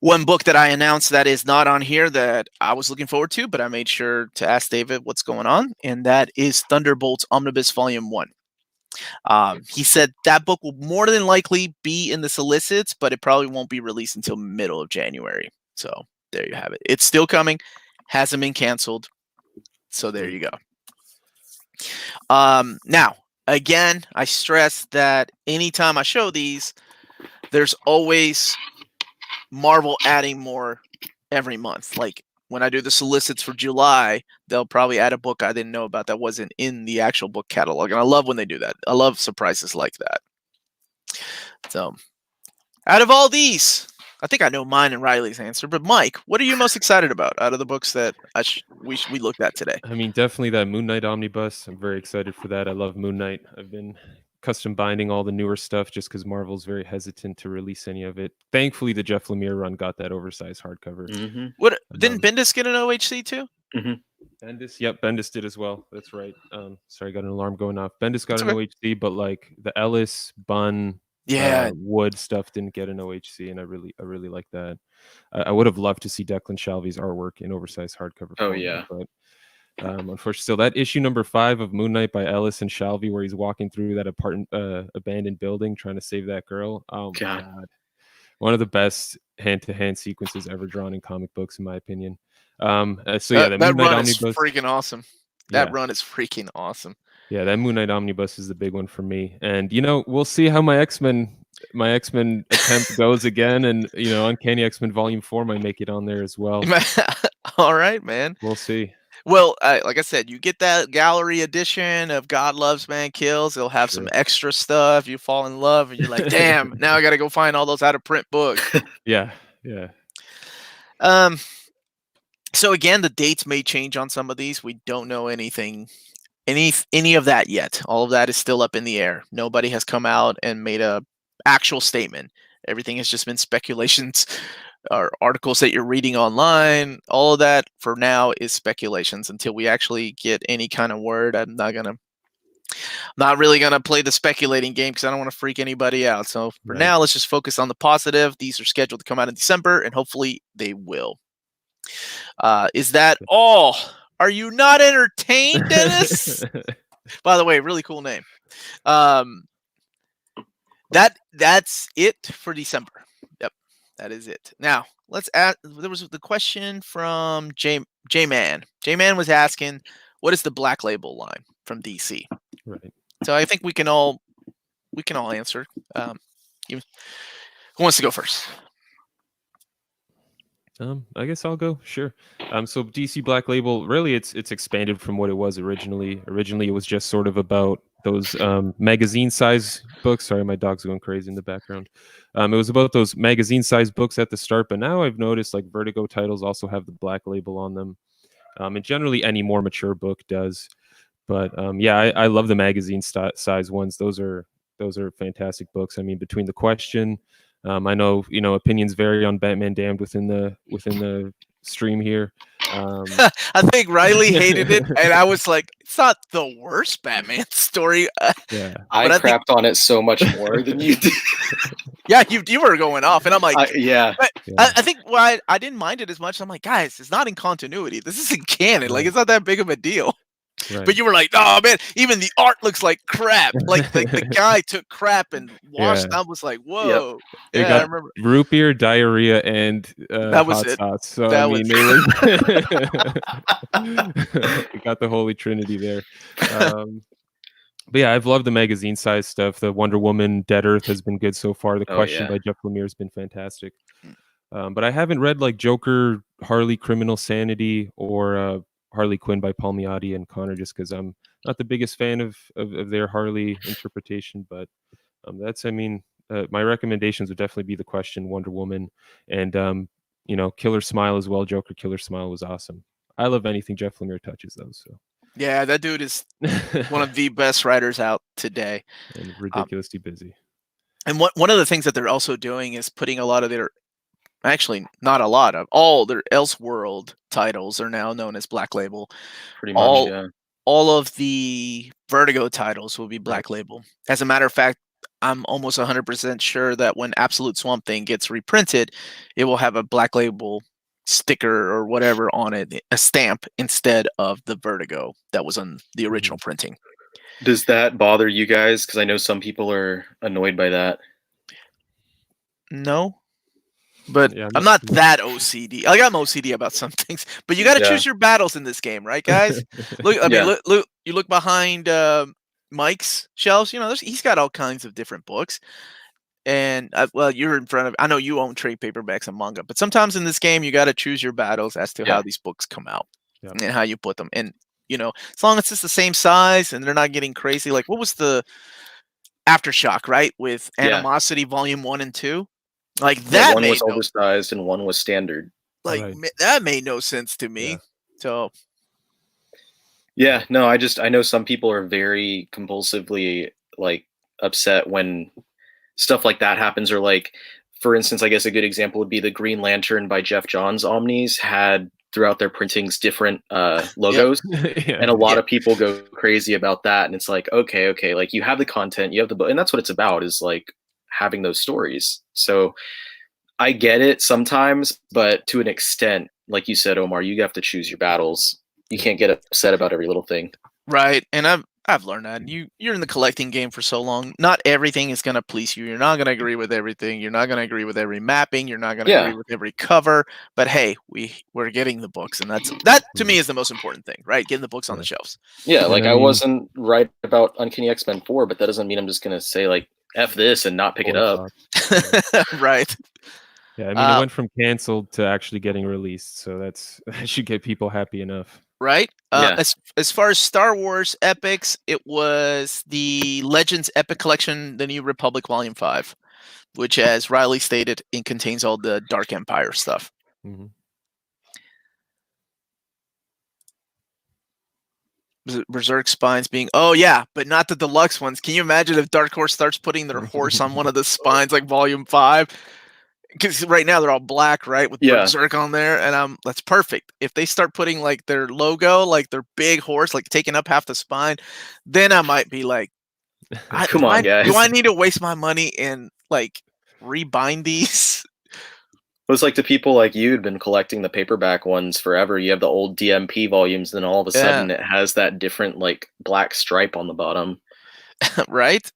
One book that I announced that is not on here that I was looking forward to, but I made sure to ask David what's going on, and that is Thunderbolts Omnibus Volume 1. He said that book will more than likely be in the solicits, but it probably won't be released until middle of January. So there you have it. It's still coming, hasn't been canceled. So there you go. Now, again, I stress that anytime I show these, there's always Marvel adding more every month. Like when I do the solicits for July, they'll probably add a book I didn't know about that wasn't in the actual book catalog. And I love when they do that. I love surprises like that. So out of all these, I think I know mine and Riley's answer, but Mike, what are you most excited about out of the books that we looked at today? I mean, definitely that Moon Knight Omnibus. I'm very excited for that. I love Moon Knight. I've been custom binding all the newer stuff just because Marvel's very hesitant to release any of it. Thankfully, the Jeff Lemire run got that oversized hardcover. Mm-hmm. What didn't Bendis get an OHC too? Mm-hmm. Bendis did as well. That's right. Sorry, I got an alarm going off. Bendis got an OHC, but like the Ellis, Bunn, Wood stuff didn't get an OHC, and I really like that. I would have loved to see Declan Shalvey's artwork in oversized hardcover. Oh yeah, but unfortunately, still that issue number 5 of Moon Knight by Ellis and Shalvey, where he's walking through that abandoned building trying to save that girl. Oh my God. One of the best hand-to-hand sequences ever drawn in comic books, in my opinion. The Moon Knight Omnibus is freaking awesome. That run is freaking awesome. Yeah, that Moon Knight Omnibus is the big one for me. And we'll see how my X-Men attempt goes again, and Uncanny X-Men Volume 4 might make it on there as well. All right, man. We'll see. Well, like I said, you get that gallery edition of God Loves, Man Kills. It'll have some extra stuff. You fall in love, and you're like, damn, now I got to go find all those out-of-print books. Yeah. So again, the dates may change on some of these. We don't know any of that yet. All of that is still up in the air. Nobody has come out and made a actual statement. Everything has just been speculations or articles that you're reading online. All of that for now is speculations until we actually get any kind of word. I'm not really gonna play the speculating game because I don't want to freak anybody out. So for now, let's just focus on the positive. These are scheduled to come out in December, and hopefully they will. Is that all? Are you not entertained, Dennis? By the way, really cool name. That's it for December. Yep, that is it. Now let's ask. There was the question from J-Man. J-Man was asking, what is the Black Label line from DC? Right. So I think we can all answer. Who wants to go first? I guess I'll go. Sure. So DC Black Label, really, it's expanded from what it was originally. Originally, it was just sort of about those magazine-size books. Sorry, my dog's going crazy in the background. It was about those magazine-sized books at the start, but now I've noticed like Vertigo titles also have the Black Label on them, and generally any more mature book does. But yeah, I love the magazine size ones. Those are fantastic books. I mean, between The Question. I know opinions vary on Batman Damned within the stream here. I think Riley hated it, and I was like, "It's not the worst Batman story." Yeah, I crapped on it so much more than you did. Yeah, you were going off, and I'm like, yeah. I think why I didn't mind it as much. I'm like, guys, it's not in continuity. This isn't canon. Like, it's not that big of a deal. Right. But you were like, "Oh man, even the art looks like crap." Like the guy took crap and washed. I was like, "Whoa!" Yep. I remember root beer, diarrhea, and that was hot sauce. So that I mean, we got the holy trinity there. But yeah, I've loved the magazine size stuff. The Wonder Woman, Dead Earth has been good so far. The Question by Jeff Lemire has been fantastic. But I haven't read like Joker, Harley, Criminal Sanity, or Harley Quinn by Palmiotti and Connor, just because I'm not the biggest fan of their Harley interpretation. But that's, I mean, my recommendations would definitely be The Question, Wonder Woman, and Killer Smile as well. Joker, Killer Smile was awesome. I love anything Jeff Lemire touches, though. So yeah, that dude is one of the best writers out today, and ridiculously busy. And one of the things that they're also doing is putting a lot of their, actually not a lot of, all their Elseworld titles are now known as Black Label. Pretty much, yeah. All of the Vertigo titles will be Black Label. As a matter of fact, I'm almost 100% sure that when Absolute Swamp Thing gets reprinted, it will have a Black Label sticker or whatever on it, a stamp, instead of the Vertigo that was on the original printing. Does that bother you guys? Because I know some people are annoyed by that. No. But yeah, I'm not that OCD. Like, I'm OCD about some things, but you got to choose your battles in this game, right, guys? Look, I mean, look, you look behind Mike's shelves. He's got all kinds of different books, and well, you're in front of. I know you own trade paperbacks and manga, but sometimes in this game, you got to choose your battles as to how these books come out and how you put them. And as long as it's the same size and they're not getting crazy. Like, what was the Aftershock, right? With Animosity Volume 1 and 2. Like that, one was oversized and one was standard. Like that made no sense to me. So, yeah, no, I know some people are very compulsively like upset when stuff like that happens, or like, for instance, I guess a good example would be the Green Lantern by Jeff Johns Omnis had throughout their printings different logos, and a lot of people go crazy about that. And it's like, okay, like you have the content, you have the book, and that's what it's about, is like having those stories. So I get it sometimes, but to an extent, like you said, Omar, you have to choose your battles. You can't get upset about every little thing. Right. And I've learned that. You're in the collecting game for so long. Not everything is going to please you. You're not going to agree with everything. You're not going to agree with every mapping. You're not going to agree with every cover. But hey, we're getting the books, and that to me is the most important thing, right? Getting the books on the shelves. Yeah, like I wasn't right about Uncanny X-Men 4, but that doesn't mean I'm just going to say like F this and not pick it up. Right. Yeah, I mean, it went from canceled to actually getting released, so that should get people happy enough. Right. As far as Star Wars epics, it was the Legends Epic Collection, the New Republic Volume 5, which, as Riley stated, it contains all the Dark Empire stuff. Mm-hmm. Berserk spines being, but not the deluxe ones. Can you imagine if Dark Horse starts putting their horse on one of the spines, like Volume 5? Because right now they're all black, right, with Berserk on there, and that's perfect. If they start putting like their logo, like their big horse, like taking up half the spine, then I might be like, come on, guys. Do I need to waste my money and like rebind these? It was like the people like you had been collecting the paperback ones forever. You have the old DMP volumes, and then all of a sudden it has that different like black stripe on the bottom. Right?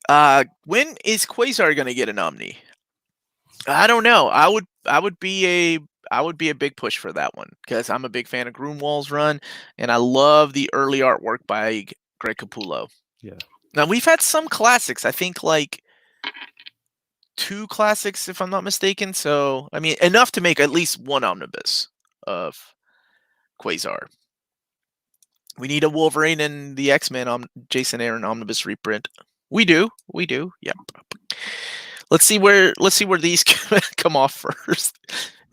When is Quasar going to get an Omni? I don't know. I would be would be a big push for that one because I'm a big fan of Grunwald's run, and I love the early artwork by Greg Capullo. Yeah. Now we've had some classics. I think like 2 classics, if I'm not mistaken. So I mean, enough to make at least one omnibus of Quasar. We need a Wolverine and the X-Men Jason Aaron omnibus reprint. We do. Yep. Let's see where these come off first,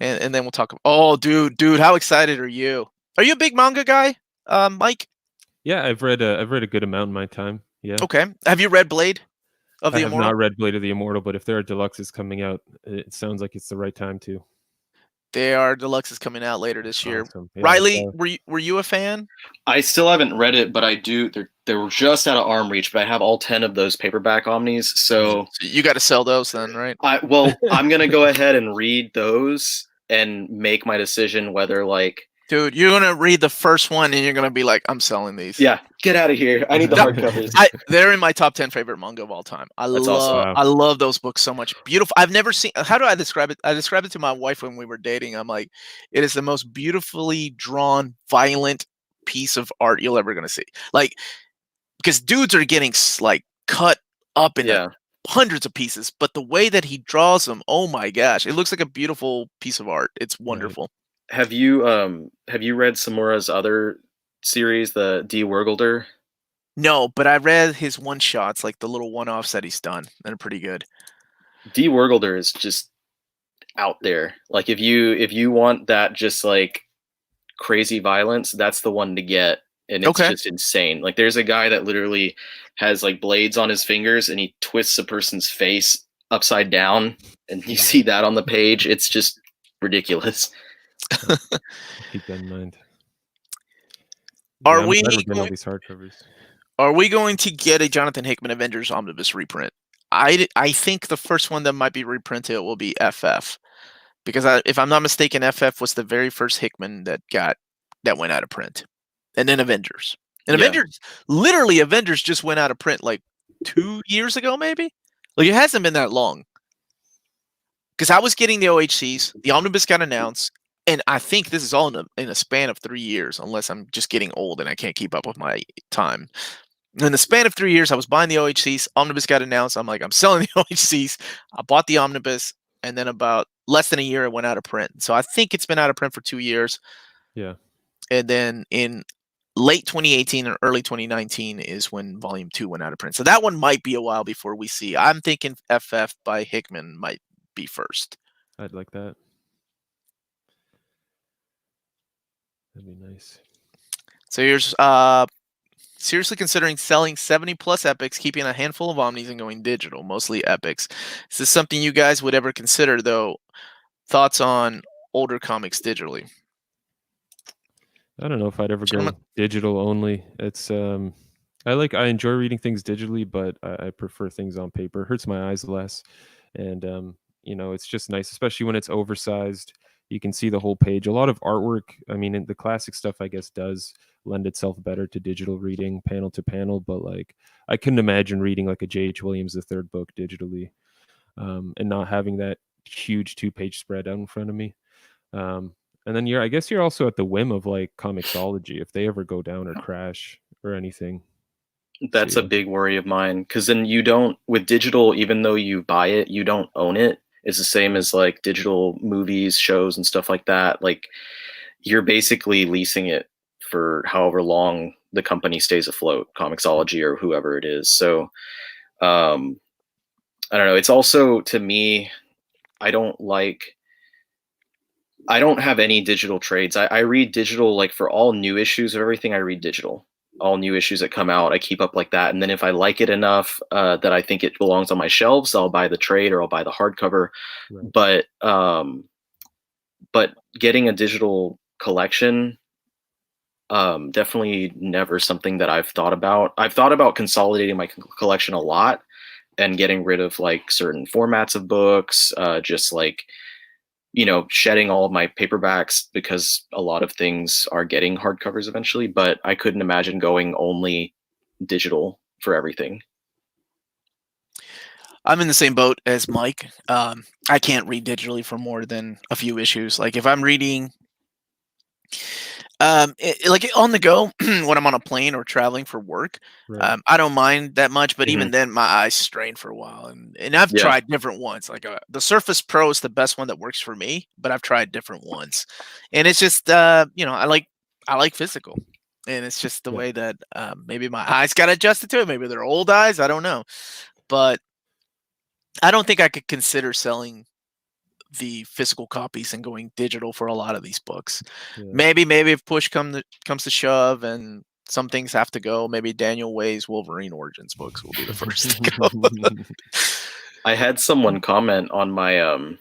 and then we'll talk. Oh, dude, how excited are you? Are you a big manga guy, Mike? Yeah, I've read a good amount in my time. Yeah. Okay. Have you read Blade of the I have Immortal? not read Blade of the Immortal, but if there are deluxes coming out, it sounds like it's the right time to. There are deluxes coming out later this year. Awesome. Yeah, Riley, were you a fan? I still haven't read it, but I do. They were just out of arm reach, but I have all 10 of those paperback omnis. So you got to sell those then, right? I'm gonna go ahead and read those and make my decision whether like. Dude, you're gonna read the first one and you're gonna be like, "I'm selling these." Yeah, get out of here! I need the hardcovers. They're in my top 10 favorite manga of all time. I love those books so much. Beautiful. I've never seen. How do I describe it? I described it to my wife when we were dating. I'm like, it is the most beautifully drawn, violent piece of art you're ever gonna see. Like, because dudes are getting like cut up in hundreds of pieces, but the way that he draws them, oh my gosh, it looks like a beautiful piece of art. It's wonderful. Right. Have you read Samura's other series, the D. Wergelder? No, but I read his one-shots, like the little one-offs that he's done. They're pretty good. D. Wergelder is just out there. Like if you want that just like crazy violence, that's the one to get. And it's just insane. Like there's a guy that literally has like blades on his fingers and he twists a person's face upside down, and you see that on the page. It's just ridiculous. Keep that in mind. Are we all these hardcovers? Are we going to get a Jonathan Hickman Avengers omnibus reprint? I think the first one that might be reprinted will be FF, because if I'm not mistaken, FF was the very first Hickman that went out of print, and then Avengers. And Avengers just went out of print like 2 years ago, maybe. Like it hasn't been that long. Because I was getting the OHCs, the omnibus got announced, and I think this is all in a span of 3 years, unless I'm just getting old and I can't keep up with my time. In the span of 3 years, I was buying the OHCs, omnibus got announced, I'm like, I'm selling the OHCs, I bought the omnibus, and then about less than a year it went out of print. So I think it's been out of print for 2 years. Yeah. And then in late 2018 or early 2019 is when Volume 2 went out of print. So that one might be a while before we see. I'm thinking FF by Hickman might be first. I'd like that. That'd be nice. So here's seriously considering selling 70 plus epics, keeping a handful of omnis and going digital, mostly epics. Is this something you guys would ever consider, though? Thoughts on older comics digitally? I don't know if I'd ever go digital only. It's I enjoy reading things digitally, but I prefer things on paper. It hurts my eyes less, and it's just nice, especially when it's oversized. You can see the whole page. A lot of artwork, I mean, the classic stuff, I guess, does lend itself better to digital reading, panel to panel. But like, I couldn't imagine reading like a J.H. Williams the third book digitally, and not having that huge 2-page spread out in front of me. And then I guess you're also at the whim of like Comixology if they ever go down or crash or anything. That's a big worry of mine, because then you don't, with digital, even though you buy it, you don't own it. It's the same as like digital movies, shows, and stuff like that. Like you're basically leasing it for however long the company stays afloat, Comixology or whoever it is. So I don't know. It's also, to me, I don't have any digital trades. I read digital, like for all new issues of everything, I read digital. All new issues that come out, I keep up like that. And then if I like it enough that I think it belongs on my shelves, I'll buy the trade or I'll buy the hardcover. Right. But getting a digital collection, definitely never something that I've thought about. I've thought about consolidating my collection a lot and getting rid of like certain formats of books, just like, shedding all of my paperbacks, because a lot of things are getting hardcovers eventually, but I couldn't imagine going only digital for everything. I'm in the same boat as Mike. I can't read digitally for more than a few issues. Like if I'm reading, like on the go when I'm on a plane or traveling for work, Right. I don't mind that much. But Mhm. even then, my eyes strain for a while, and I've Yeah. tried different ones. Like the Surface Pro is the best one that works for me, but I've tried different ones, and it's just I like physical. And it's just the Yeah. way that maybe my eyes got adjusted to it. Maybe they're old eyes. I don't know. But I don't think I could consider selling the physical copies and going digital for a lot of these books. Yeah. Maybe if push comes to shove and some things have to go, maybe Daniel Way's Wolverine Origins books will be the first to go. I had someone comment on my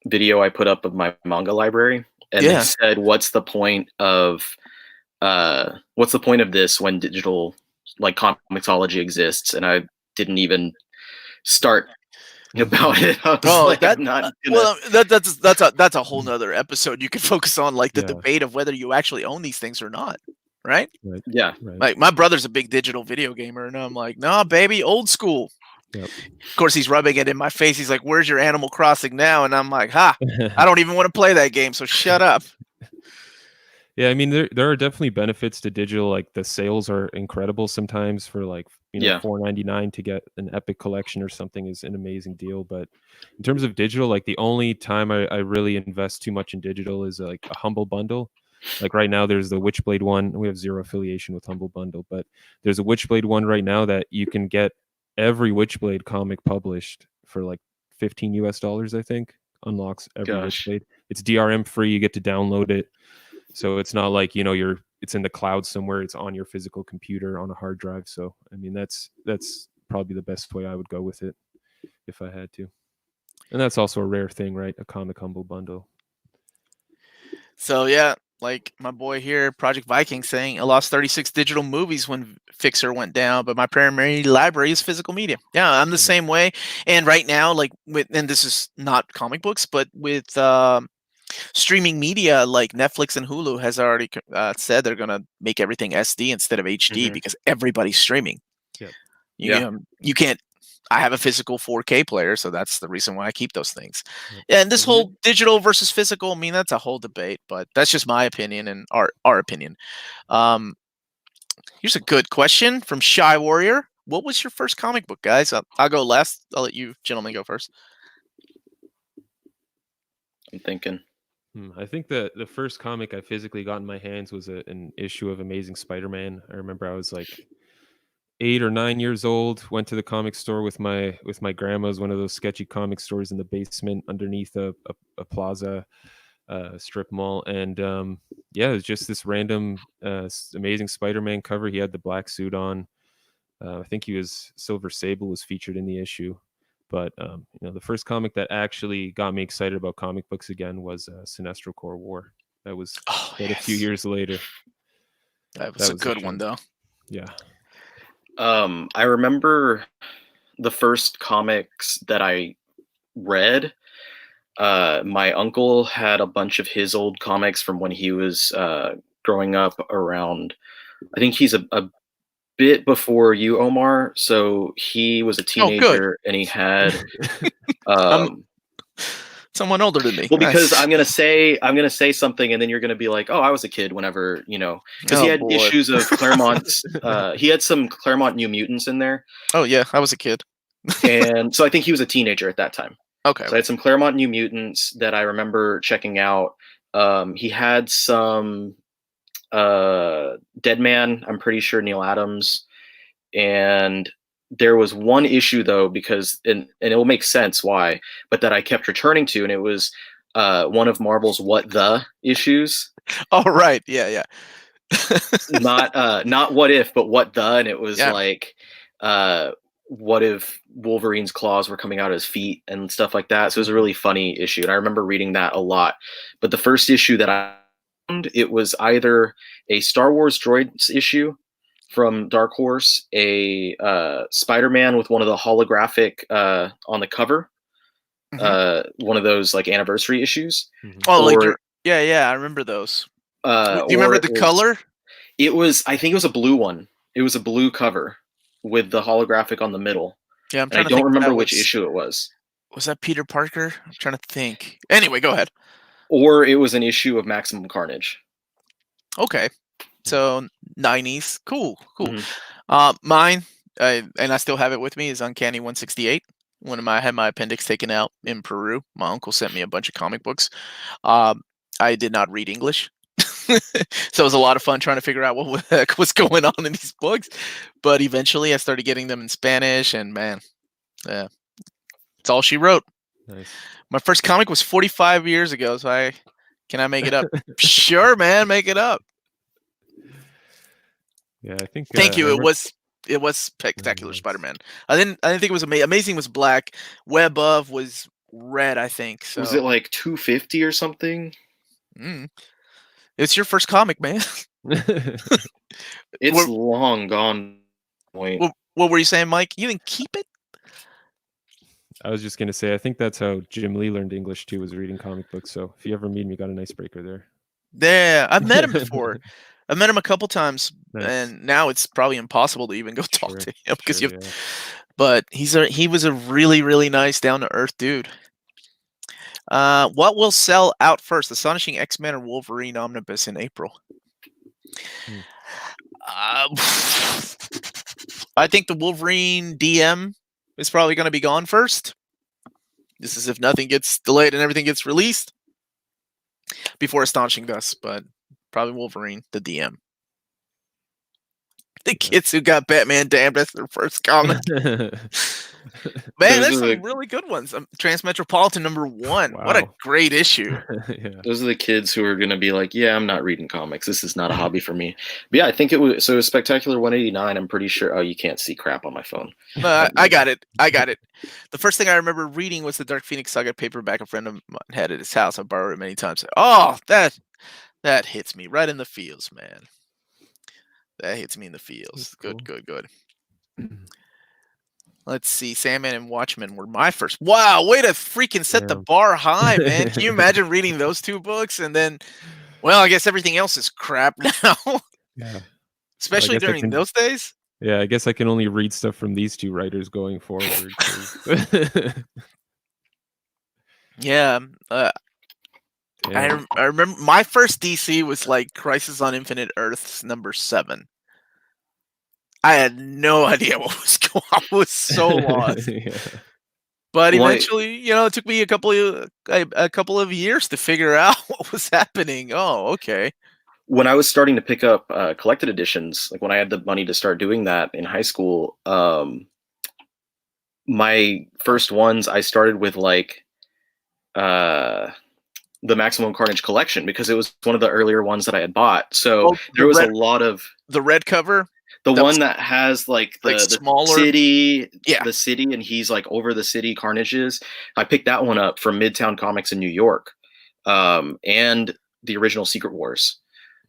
video I put up of my manga library, and they Yeah. said, "What's the point of this when digital like comicsology exists?" And I didn't even start about it. I was Oh, like, that I'm not gonna. well, that's a whole nother episode. You could focus on like the Yeah. debate of whether you actually own these things or not, right? Right. Yeah. Right. Like my brother's a big digital video gamer, and I'm like, nah, baby, old school. Yep. Of course, he's rubbing it in my face. He's like, "Where's your Animal Crossing now?" And I'm like, "Ha, I don't even want to play that game, so shut up." Yeah, I mean there are definitely benefits to digital. Like the sales are incredible sometimes for like Yeah. $4.99 to get an Epic collection or something is an amazing deal. But in terms of digital, like the only time I really invest too much in digital is like a Humble Bundle. Like right now there's the Witchblade one. We have zero affiliation with Humble Bundle, but there's a Witchblade one right now that you can get every Witchblade comic published for like $15 I think. Unlocks every Gosh. Witchblade. It's DRM free. You get to download it. So it's not like it's in the cloud somewhere. It's on your physical computer on a hard drive. So I mean that's probably the best way I would go with it if I had to. And that's also a rare thing, right? A comic Humble Bundle. So yeah, like my boy here, Project Viking, saying I lost 36 digital movies when Fixer went down, but my primary library is physical media. Yeah, I'm the same way. And right now, like and this is not comic books, but with streaming media like Netflix and Hulu has already said they're going to make everything SD instead of HD because everybody's streaming. Yep. You can't. I have a physical 4K player, so that's the reason why I keep those things. And this whole digital versus physical, I mean, that's a whole debate, but that's just my opinion and our opinion. Here's a good question from Shy Warrior. What was your first comic book, guys? I'll go last. I'll let you gentlemen go first. I'm thinking. I think the first comic I physically got in my hands was an issue of Amazing Spider-Man. I remember I was like 8 or 9 years old. Went to the comic store with my grandma's, one of those sketchy comic stores in the basement underneath a plaza strip mall, and it was just this random Amazing Spider-Man cover. He had the black suit on. I think Silver Sable was featured in the issue. But the first comic that actually got me excited about comic books again was Sinestro Corps War. That was a few years later. That was a good one, though. Yeah. I remember the first comics that I read. My uncle had a bunch of his old comics from when he was growing up around. I think he's a bit before you, Omar. So he was a teenager and he had someone older than me. Well, because I'm gonna say something and then you're gonna be like, oh, I was a kid whenever, because he had issues of Claremont's he had some Claremont New Mutants in there. Oh yeah, I was a kid. And so I think he was a teenager at that time. Okay. So I had some Claremont New Mutants that I remember checking out. He had some Deadman, I'm pretty sure Neil Adams, and there was one issue though, because and it will make sense why, but that I kept returning to, and it was one of Marvel's What the issues. Oh right, yeah. Not What If, but What the, and it was like what if Wolverine's claws were coming out of his feet and stuff like that. So it was a really funny issue, and I remember reading that a lot. But the first issue that I found, it was either a Star Wars Droids issue from Dark Horse, a Spider-Man with one of the holographic on the cover, one of those like anniversary issues. Oh, I remember those. Do you remember the color? I think it was a blue one. It was a blue cover with the holographic on the middle. Yeah, I'm And I trying to don't think. remember which issue it was. Was that Peter Parker? I'm trying to think. Anyway, go ahead. Or it was an issue of Maximum Carnage. Okay. So 90s. Cool. Mhm. Mine, and I still have it with me, is Uncanny 168. When I had my appendix taken out in Peru, my uncle sent me a bunch of comic books. I did not read English. So it was a lot of fun trying to figure out what the heck was going on in these books. But eventually I started getting them in Spanish, and man, yeah, it's all she wrote. Nice. My first comic was 45 years ago, so can I make it up? Sure, man, make it up. Yeah, I think. Thank you. I It was Spectacular nice. Spider-Man. I didn't think it was amazing. Amazing was black. Web of was red, I think. So Was it like 250 or something? It's your first comic, man. It's long gone. What were you saying, Mike? You didn't keep it? I was just gonna say, I think that's how Jim Lee learned English too, was reading comic books. So if you ever meet him, you got an icebreaker there. Yeah, I've met him before. I've met him a couple times, Nice. and now it's probably impossible to even go talk Sure, to him because sure, But he was a really, really nice, down to earth dude. What will sell out first? Astonishing X-Men or Wolverine Omnibus in April? I think the Wolverine DM is probably going to be gone first. This is if nothing gets delayed and everything gets released before Astonishing does, but probably Wolverine, the DM. The kids who got Batman Damned as their first comic. Man, there's some really good ones. Transmetropolitan #1. Wow. What a great issue. Yeah. Those are the kids who are going to be like, yeah, I'm not reading comics. This is not a hobby for me. But yeah, I think it was Spectacular 189. I'm pretty sure. Oh, you can't see crap on my phone. I got it. The first thing I remember reading was the Dark Phoenix Saga paperback a friend of mine had at his house. I borrowed it many times. Oh, that hits me right in the feels, man. That hits me in the feels. Cool. Good. Let's see. Sandman and Watchmen were my first. Wow, way to freaking set the bar high, man. Can you imagine reading those two books and then, well, I guess everything else is crap now. Yeah. Especially during those days. Yeah, I guess I can only read stuff from these two writers going forward. Yeah. I remember my first DC was like Crisis on Infinite Earths #7. I had no idea what was going on. I was so lost. But eventually, it took me a couple of years to figure out what was happening. Oh, okay. When I was starting to pick up collected editions, like when I had the money to start doing that in high school, my first ones I started with like the Maximum Carnage collection because it was one of the earlier ones that I had bought. So there was a lot of the red cover. The one that has like the smaller city, the city, and he's like over the city. Carnage is. I picked that one up from Midtown Comics in New York, and the original Secret Wars.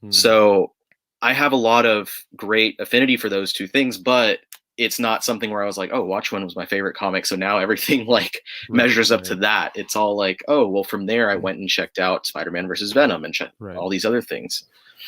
So I have a lot of great affinity for those two things, but it's not something where I was like, oh, Watchmen was my favorite comic, so now everything like measures up to that. It's all like, oh, well, from there I went and checked out Spider-Man versus Venom and all these other things.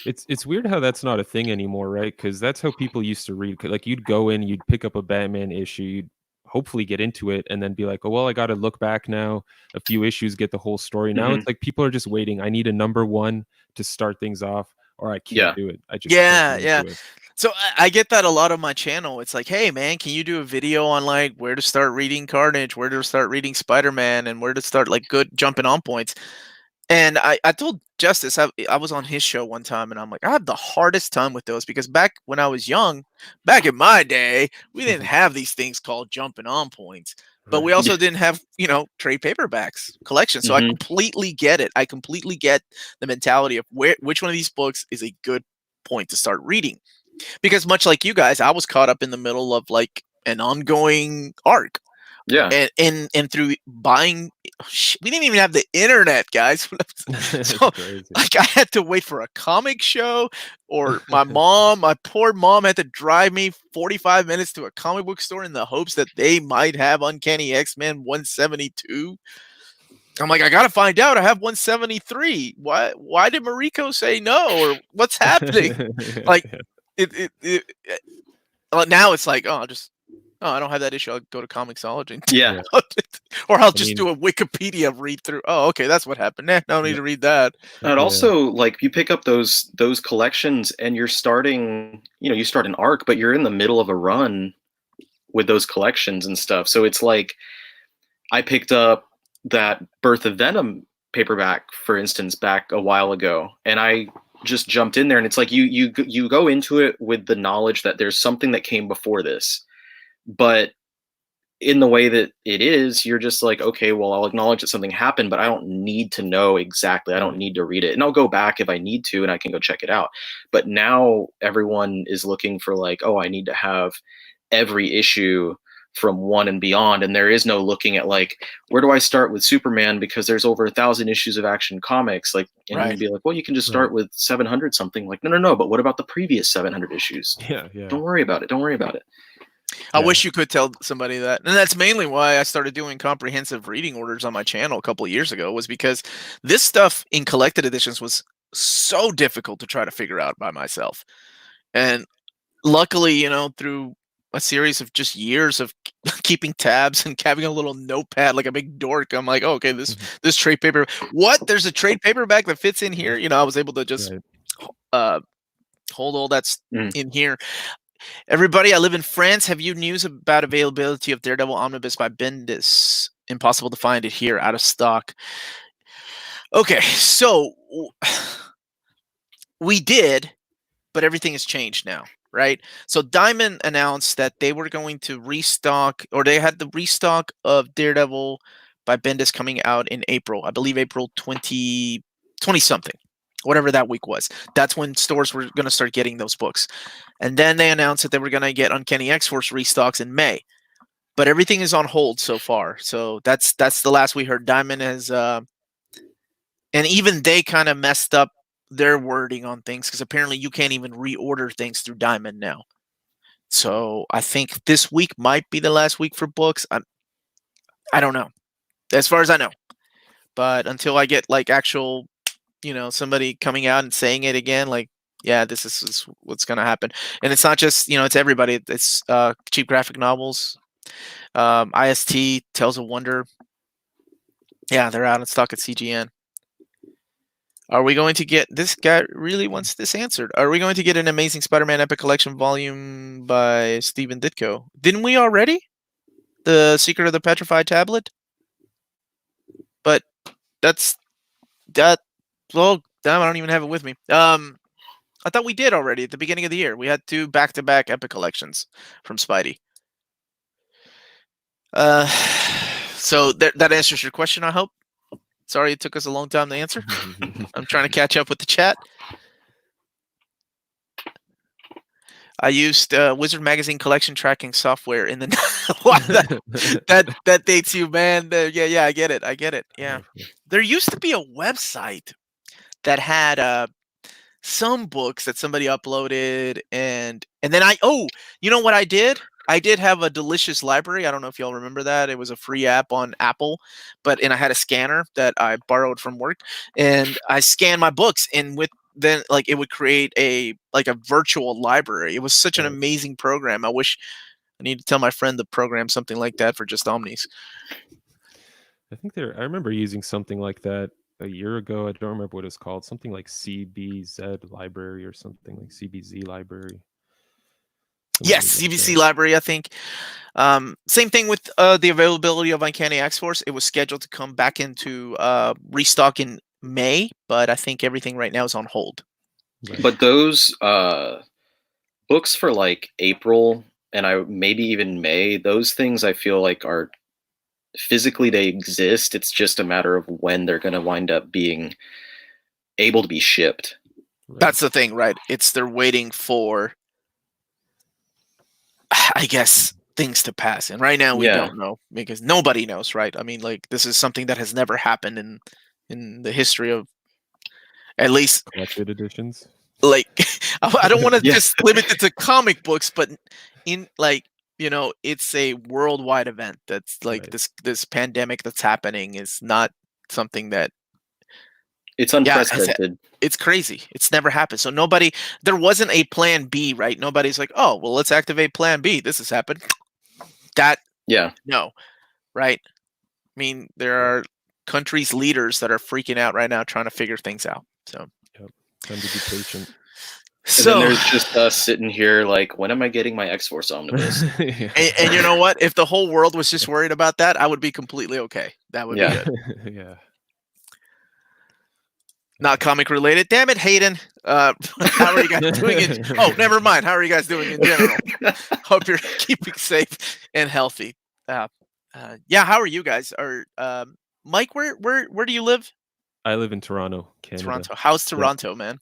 It's weird how that's not a thing anymore, right? Because that's how people used to read. Like you'd go in, you'd pick up a Batman issue, you'd hopefully get into it, and then be like, oh, well, I got to look back now, a few issues, get the whole story. Now it's like people are just waiting. I need a #1 to start things off, or I can't do it. I just can't do it. So I get that a lot on my channel. It's like, hey, man, can you do a video on like where to start reading Carnage, where to start reading Spider-Man, and where to start like good jumping on points? And I told Justice, I was on his show one time, and I'm like, I have the hardest time with those because back when I was young, back in my day, we didn't have these things called jumping on points. But we also didn't have, trade paperbacks collections. So I completely get it. I completely get the mentality of which one of these books is a good point to start reading. Because much like you guys, I was caught up in the middle of like an ongoing arc. Yeah. And through buying, we didn't even have the internet, guys. So like I had to wait for a comic show, or my poor mom had to drive me 45 minutes to a comic book store in the hopes that they might have Uncanny X-Men 172. I'm like, I gotta find out. I have 173. Why did Mariko say no? Or what's happening? Like now it's like, oh, oh, I don't have that issue. I'll go to Comixology. Yeah. Or I'll just do a Wikipedia read through. Oh, okay, that's what happened. Nah, no need to read that. And also, like, you pick up those collections, and you're starting. You start an arc, but you're in the middle of a run with those collections and stuff. So it's like, I picked up that Birth of Venom paperback, for instance, back a while ago, and I just jumped in there, and it's like you go into it with the knowledge that there's something that came before this, but in the way that it is, you're just like, okay, well, I'll acknowledge that something happened, but I don't need to know exactly. I don't need to read it, and I'll go back if I need to, and I can go check it out. But now everyone is looking for, like, oh, I need to have every issue from 1 and beyond, and there is no looking at, like, where do I start with Superman, because there's over 1,000 issues of Action Comics, like, and you'd be like, well, you can just start with 700 something. Like, no, but what about the previous 700 issues? Don't worry about it. I wish you could tell somebody that. And that's mainly why I started doing comprehensive reading orders on my channel a couple of years ago, was because this stuff in collected editions was so difficult to try to figure out by myself. And luckily, through a series of just years of keeping tabs and having a little notepad like a big dork, I'm like, oh, okay, this trade paper. What? There's a trade paperback that fits in here? I was able to just hold all that in here. Everybody, I live in France. Have you news about availability of Daredevil Omnibus by Bendis? Impossible to find it here, out of stock. Okay, so we did, but everything has changed now, right? So Diamond announced that they were going to restock, or they had the restock of Daredevil by Bendis coming out in April. I believe April 20 something. Whatever that week was. That's when stores were going to start getting those books. And then they announced that they were going to get Uncanny X-Force restocks in May. But everything is on hold so far. So that's the last we heard. Diamond has and even they kind of messed up their wording on things, because apparently you can't even reorder things through Diamond now. So I think this week might be the last week for books. I don't know. As far as I know. But until I get like actual somebody coming out and saying it again, like, yeah, this is what's going to happen. And it's not just, it's everybody. It's Cheap Graphic Novels, IST, Tales of Wonder. Yeah, they're out in stock at CGN. Are we going to get, this guy really wants this answered. Are we going to get an Amazing Spider-Man Epic Collection volume by Stephen Ditko? Didn't we already? The Secret of the Petrified Tablet? But well, damn, I don't even have it with me. I thought we did already at the beginning of the year. We had 2 back-to-back Epic collections from Spidey. So that answers your question, I hope. Sorry it took us a long time to answer. I'm trying to catch up with the chat. I used Wizard Magazine collection tracking software in the that dates you, man. Yeah, I get it. Yeah. There used to be a website that had some books that somebody uploaded, and then you know what I did? I did have a Delicious Library. I don't know if y'all remember that. It was a free app on Apple, and I had a scanner that I borrowed from work, and I scanned my books, and then like it would create a virtual library. It was such an amazing program. I wish I need to tell my friend to program something like that for just Omnis. I think I remember using something like that a year ago. I don't remember what it's called. Something like CBZ Library or something like CBZ Library. Yes, CBC Library, I think. Same thing with the availability of Uncanny X-Force. It was scheduled to come back into restock in May, but I think everything right now is on hold. But those books for like April and maybe even May, those things I feel like are physically, they exist. It's just a matter of when they're going to wind up being able to be shipped. Right. That's the thing, right? They're waiting for, I guess, things to pass. And right now we don't know, because nobody knows, right? I mean, like, this is something that has never happened in the history of, at least collected editions. Like, I don't want to just limit it to comic books, but in like, it's a worldwide event. That's like this pandemic that's happening is not something that it's unprecedented. It's crazy. It's never happened. So there wasn't a plan B, right? Nobody's like, oh, well, let's activate plan B. This has happened. That Yeah. no, right? I mean, there are countries' leaders that are freaking out right now trying to figure things out. So, Yep. Time to be patient. And then there's just us sitting here like, when am I getting my X-Force omnibus? and you know what? If the whole world was just worried about that, I would be completely okay. That would be good. Yeah. Not comic related. Damn it, Hayden. How are you guys doing? Oh, never mind. How are you guys doing in general? Hope you're keeping safe and healthy. Yeah, how are you guys? Mike, where do you live? I live in Toronto, Canada. Toronto. How's Toronto, man?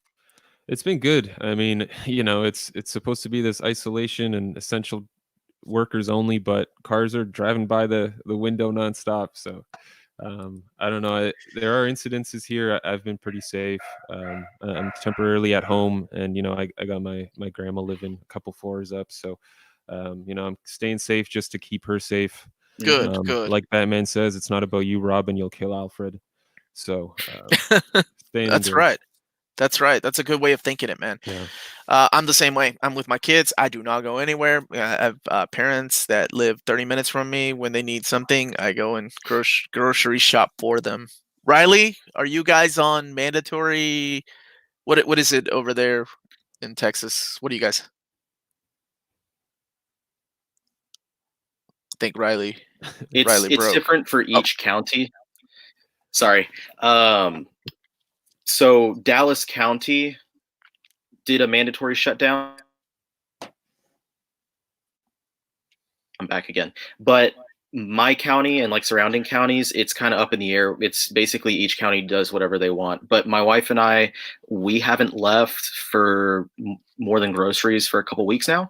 It's been good. I mean, it's supposed to be this isolation and essential workers only, but cars are driving by the window nonstop. So I don't know. There are incidences here. I've been pretty safe. I'm temporarily at home, and I got my grandma living a couple floors up. So I'm staying safe just to keep her safe. Good, good. Like Batman says, it's not about you, Robin. You'll kill Alfred. So staying That's indoors. right. That's right. That's a good way of thinking it, man. Yeah. I'm the same way. I'm with my kids. I do not go anywhere. I have parents that live 30 minutes from me. When they need something, I go and grocery shop for them. Riley, are you guys on mandatory? What is it over there in Texas? What do you guys think, Riley? It's broke. different for each county. Sorry. So Dallas County did a mandatory shutdown. I'm back again. But my county and like surrounding counties, it's kind of up in the air. It's basically each county does whatever they want. But my wife and I, we haven't left for more than groceries for a couple weeks now.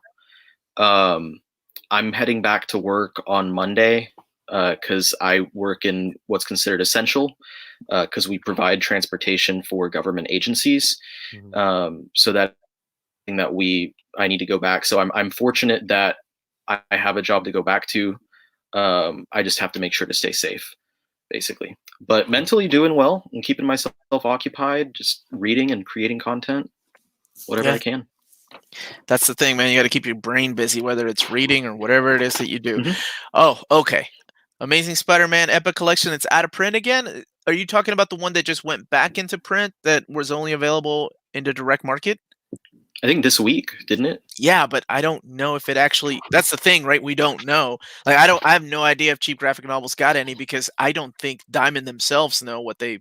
I'm heading back to work on Monday because I work in what's considered essential because we provide transportation for government agencies. So that I need to go back. So I'm fortunate that I have a job to go back to. I just have to make sure to stay safe, basically. But mentally doing well and keeping myself occupied, just reading and creating content, whatever I can. That's the thing, man. You got to keep your brain busy, whether it's reading or whatever it is that you do. Mm-hmm. Oh, okay. Amazing Spider-Man Epoch Collection. It's out of print again. Are you talking about the one that just went back into print that was only available in the direct market? I think this week, didn't it? Yeah, but I don't know if it actually. That's the thing, right? We don't know. Like, I have no idea if Cheap Graphic Novels got any because I don't think Diamond themselves know what they.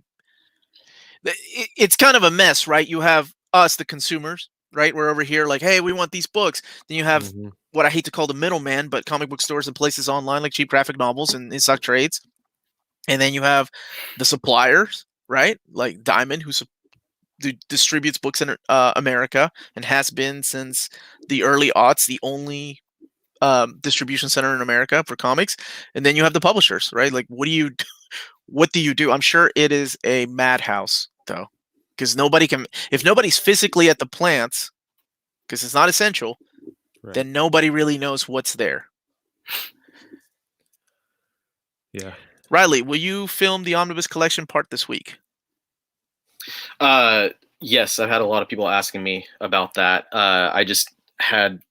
It's kind of a mess, right? You have us, the consumers, right? We're over here like, hey, we want these books. Then you have what I hate to call the middleman, but comic book stores and places online like Cheap Graphic Novels and stock trades. And then you have the suppliers, right? Like Diamond, who distributes books in America and has been since the early aughts, the only distribution center in America for comics. And then you have the publishers, right? Like, what do you do? I'm sure it is a madhouse, though, because if nobody's physically at the plants, because it's not essential, then nobody really knows what's there. Yeah. Riley, will you film the Omnibus Collection part this week? Yes, I've had a lot of people asking me about that. I just had,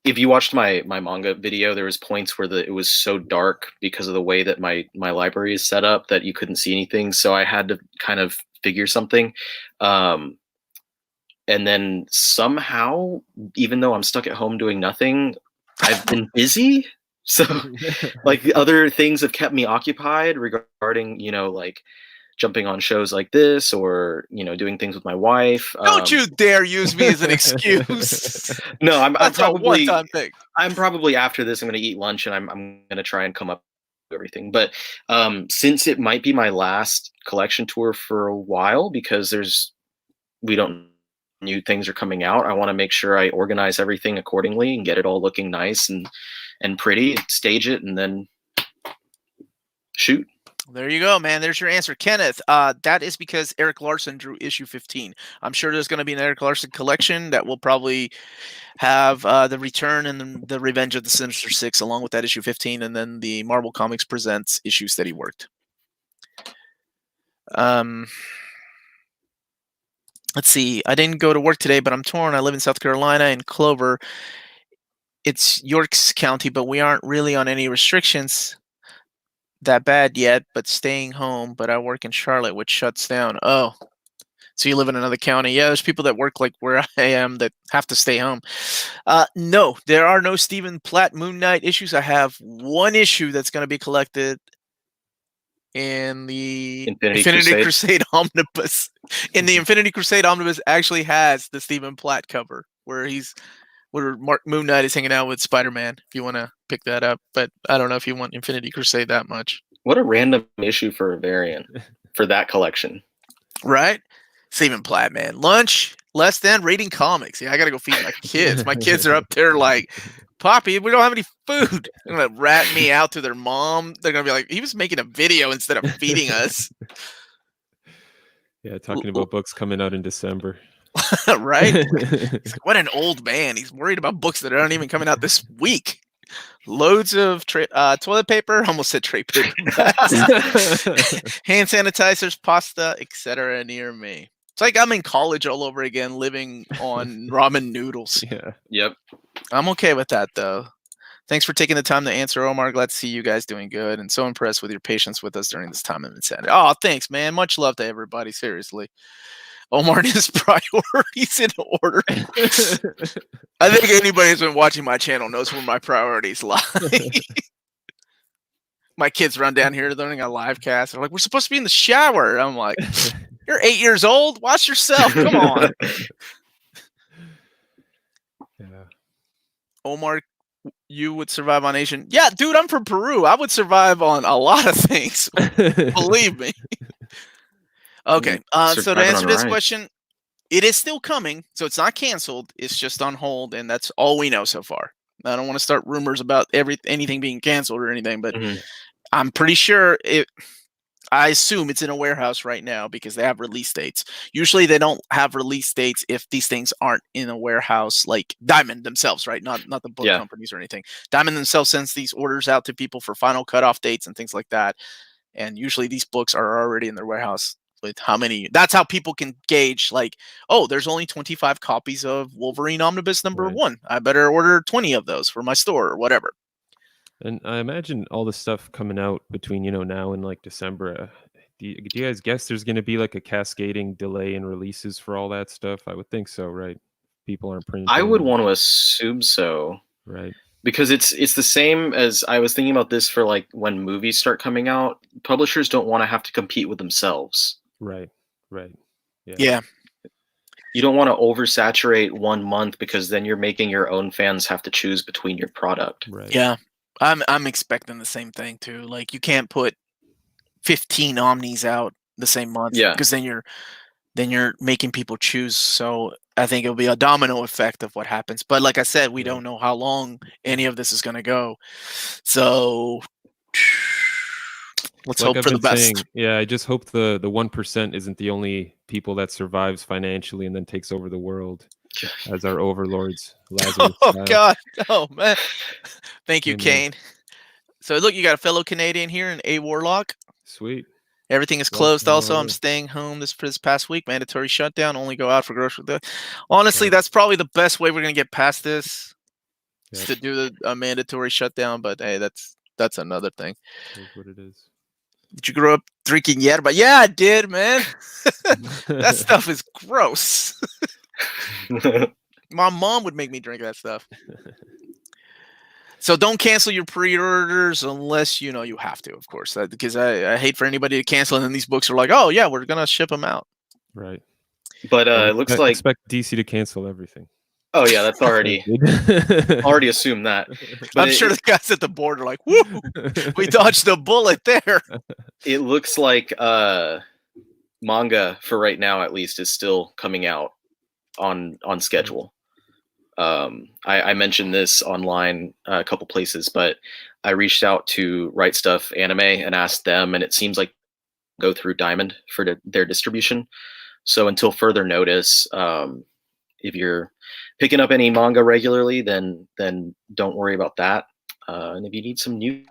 if you watched my manga video, there was points where it was so dark because of the way that my library is set up that you couldn't see anything. So I had to kind of figure something. And then somehow, even though I'm stuck at home doing nothing, I've been busy. So like other things have kept me occupied regarding, like jumping on shows like this or, doing things with my wife. Don't you dare use me as an excuse. No, I'm probably, one-time thing. I'm probably after this, I'm going to eat lunch and I'm going to try and come up with everything. But since it might be my last collection tour for a while, because we don't new things are coming out, I want to make sure I organize everything accordingly and get it all looking nice and pretty, stage it, and then shoot. There you go, man. There's your answer. Kenneth, that is because Eric Larson drew issue 15. I'm sure there's going to be an Eric Larson collection that will probably have the Return and the Revenge of the Sinister Six along with that issue 15, and then the Marvel Comics Presents issues that he worked. Let's see. I didn't go to work today, but I'm torn. I live in South Carolina in Clover. it's York's County, but we aren't really on any restrictions that bad yet, but staying home. But I work in Charlotte, which shuts down. Oh, so you live in another county. Yeah, there's people that work like where I am that have to stay home. No, there are no Stephen Platt Moon Knight issues. I have one issue that's going to be collected in the Infinity Crusade Omnibus. And the Infinity Crusade Omnibus actually has the Stephen Platt cover where Moon Knight is hanging out with Spiderman, if you want to pick that up. But I don't know if you want Infinity Crusade that much. What a random issue for a variant for that collection. Right? Stephen Platt, man. Lunch, less than reading comics. Yeah, I got to go feed my kids. My kids are up there like, Poppy, we don't have any food. They're going to rat me out to their mom. They're going to be like, he was making a video instead of feeding us. Yeah, talking about books coming out in December. Right? He's like, what an old man. He's worried about books that aren't even coming out this week. Loads of toilet paper, almost said tray paper, hand sanitizers, pasta, etc. near me. It's like I'm in college all over again, living on ramen noodles. Yeah. Yep. I'm okay with that, though. Thanks for taking the time to answer, Omar. Glad to see you guys doing good, and so impressed with your patience with us during this time of insanity. Oh, thanks, man. Much love to everybody. Seriously. Omar and his priorities in order. I think anybody who's been watching my channel knows where my priorities lie. My kids run down here learning a live cast. They're like, we're supposed to be in the shower. I'm like, you're 8 years old. Watch yourself. Come on. Yeah. Omar, you would survive on Asian. Yeah, dude, I'm from Peru. I would survive on a lot of things. Believe me. Okay. So to answer this question, it is still coming. So it's not canceled. It's just on hold. And that's all we know so far. I don't want to start rumors about anything being canceled or anything, but I'm pretty sure I assume it's in a warehouse right now because they have release dates. Usually they don't have release dates if these things aren't in a warehouse, like Diamond themselves, right? Not the book companies or anything. Diamond themselves sends these orders out to people for final cutoff dates and things like that. And usually these books are already in their warehouse with how many. That's how people can gauge, like, oh, there's only 25 copies of Wolverine Omnibus number 1. I better order 20 of those for my store or whatever. And I imagine all the stuff coming out between, now and like December. Do you guys guess there's going to be like a cascading delay in releases for all that stuff? I would think so, right? People aren't printing. I would want to assume so. Right. Because it's the same as I was thinking about this for like when movies start coming out. Publishers don't want to have to compete with themselves. Right. Yeah. You don't want to oversaturate 1 month because then you're making your own fans have to choose between your product. Right. Yeah. I'm expecting the same thing too. Like you can't put 15 Omnis out the same month because then you're making people choose. So I think it'll be a domino effect of what happens. But like I said, we don't know how long any of this is going to go. So let's hope for the best. I just hope the 1% isn't the only people that survives financially and then takes over the world as our overlords. God. Oh, man. Thank you, Kane. So look, you got a fellow Canadian here in A Warlock. Sweet. Everything is closed. Also, I'm staying home this past week. Mandatory shutdown. Only go out for grocery. Honestly, that's probably the best way we're going to get past this. Is to do a mandatory shutdown. But hey, that's another thing. That's what it is. Did you grow up drinking yerba? Yeah, I did, man. That stuff is gross. My mom would make me drink that stuff. So don't cancel your pre-orders unless you have to, of course, because I hate for anybody to cancel and then these books are like, oh yeah, we're gonna ship them out. Right. But it looks like expect DC to cancel everything. Oh yeah, that's already assumed that. But I'm sure the guys at the board are like, woo, we dodged a bullet there. It looks like manga for right now at least is still coming out on schedule. I mentioned this online a couple places, but I reached out to Right Stuff Anime and asked them, and it seems like go through Diamond for their distribution. So until further notice, if you're picking up any manga regularly, then don't worry about that. And if you need some new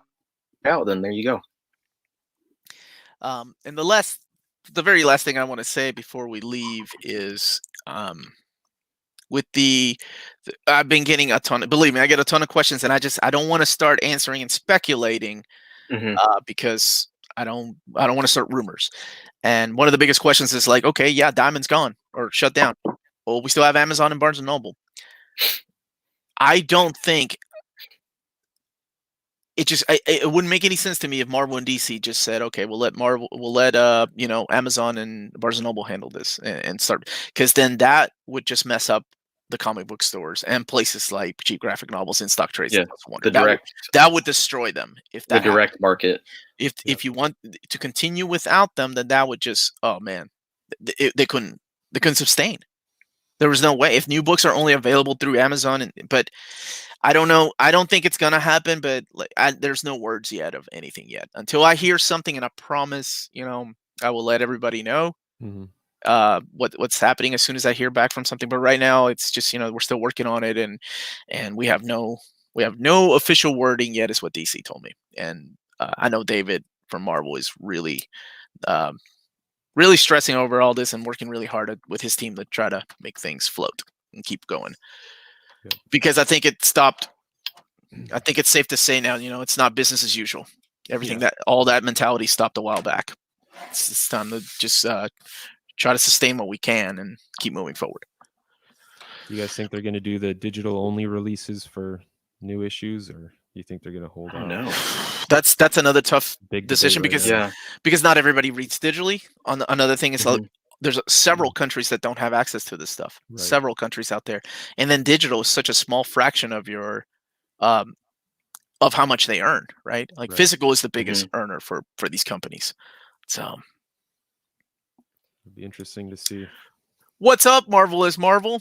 out, then there you go. And the very last thing I want to say before we leave is with I've been getting a ton. Believe me, I get a ton of questions, and I don't want to start answering and speculating because I don't want to start rumors. And one of the biggest questions is like, okay, yeah, Diamond's gone or shut down. Well, we still have Amazon and Barnes and Noble. I don't think it wouldn't make any sense to me if Marvel and DC just said, okay, we'll let Amazon and Barnes and Noble handle this and start, because then that would just mess up the comic book stores and places like cheap graphic novels and stock trades. Yeah, that would destroy them if that the direct market. If you want to continue without them, then that would just, oh man, they couldn't sustain. There was no way. If new books are only available through Amazon, but I don't know. I don't think it's gonna happen. But there's no words yet of anything yet. Until I hear something, and I promise, I will let everybody know what's happening as soon as I hear back from something. But right now, it's just we're still working on it, and we have no official wording yet. Is what DC told me, and I know David from Marvel is really stressing over all this and working really hard with his team to try to make things float and keep going. Yeah. Because I think it stopped. I think it's safe to say now, it's not business as usual. Everything all that mentality stopped a while back. It's time to just try to sustain what we can and keep moving forward. You guys think they're going to do the digital only releases for new issues, or you think they're going to hold on? No, that's another tough big decision right because not everybody reads digitally. Another thing is there's several countries that don't have access to this stuff. Right. Several countries out there, and then digital is such a small fraction of your of how much they earn. Right, like physical is the biggest earner for these companies. So it'd be interesting to see what's up. Marvel is Marvel,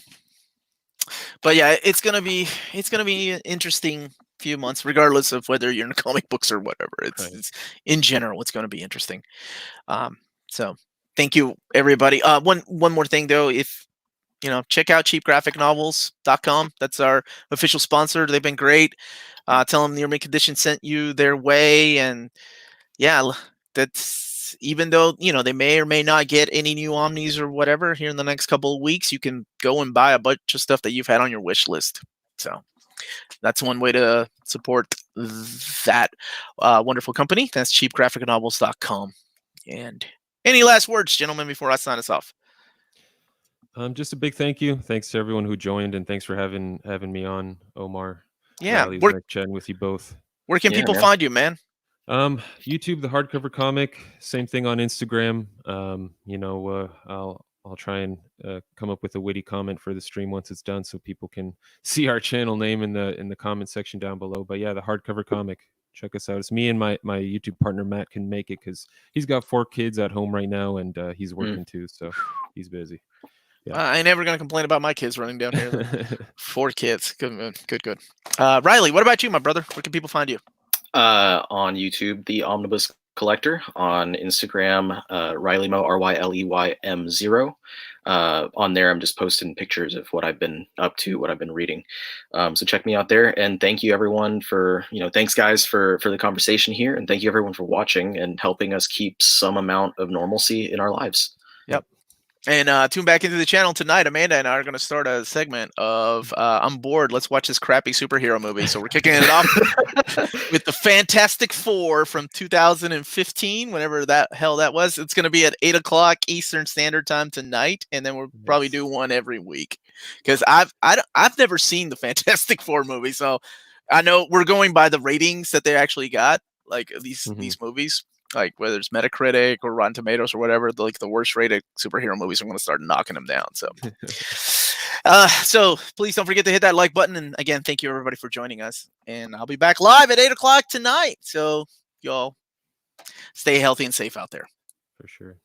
but yeah, it's gonna be an interesting few months, regardless of whether you're in comic books or whatever. It's in general, it's going to be interesting. So thank you, everybody. One more thing though, if check out cheapgraphicnovels.com. That's our official sponsor. They've been great. Tell them Your Mint Condition sent you their way, and yeah, that's even though they may or may not get any new Omnis or whatever here in the next couple of weeks, you can go and buy a bunch of stuff that you've had on your wish list. So that's one way to support that wonderful company. That's cheapgraphicnovels.com. And any last words, gentlemen, before I sign us off? Just a big thank you. Thanks to everyone who joined, and thanks for having me on, Omar. Yeah, we're chatting with you both. Where can people find you, man? YouTube, the Hardcover Comic. Same thing on Instagram. I'll try and come up with a witty comment for the stream once it's done, so people can see our channel name in the comment section down below. But yeah, the Hardcover Comic. Check us out. It's me and my YouTube partner Matt can make it because he's got 4 kids at home right now, and he's working too, so he's busy. Yeah. I ain't never gonna complain about my kids running down here. 4 kids. Good. Riley, what about you, my brother? Where can people find you? On YouTube, the Omnibus Collector. On Instagram, RileyMo, RYLEYM0. On there, I'm just posting pictures of what I've been up to, what I've been reading. So check me out there. And thank you, everyone, for thanks guys for the conversation here, and thank you everyone for watching and helping us keep some amount of normalcy in our lives. Yep. And tune back into the channel tonight. Amanda and I are going to start a segment of I'm bored. Let's watch this crappy superhero movie. So we're kicking it off with the Fantastic Four from 2015, whenever that was. It's going to be at 8 o'clock Eastern Standard Time tonight, and then we'll probably do one every week because I've never seen the Fantastic Four movie, so I know we're going by the ratings that they actually got, like these movies. Like whether it's Metacritic or Rotten Tomatoes or whatever, the worst rated superhero movies, I'm going to start knocking them down. So, so please don't forget to hit that like button. And again, thank you everybody for joining us. And I'll be back live at 8 o'clock tonight. So y'all stay healthy and safe out there. For sure.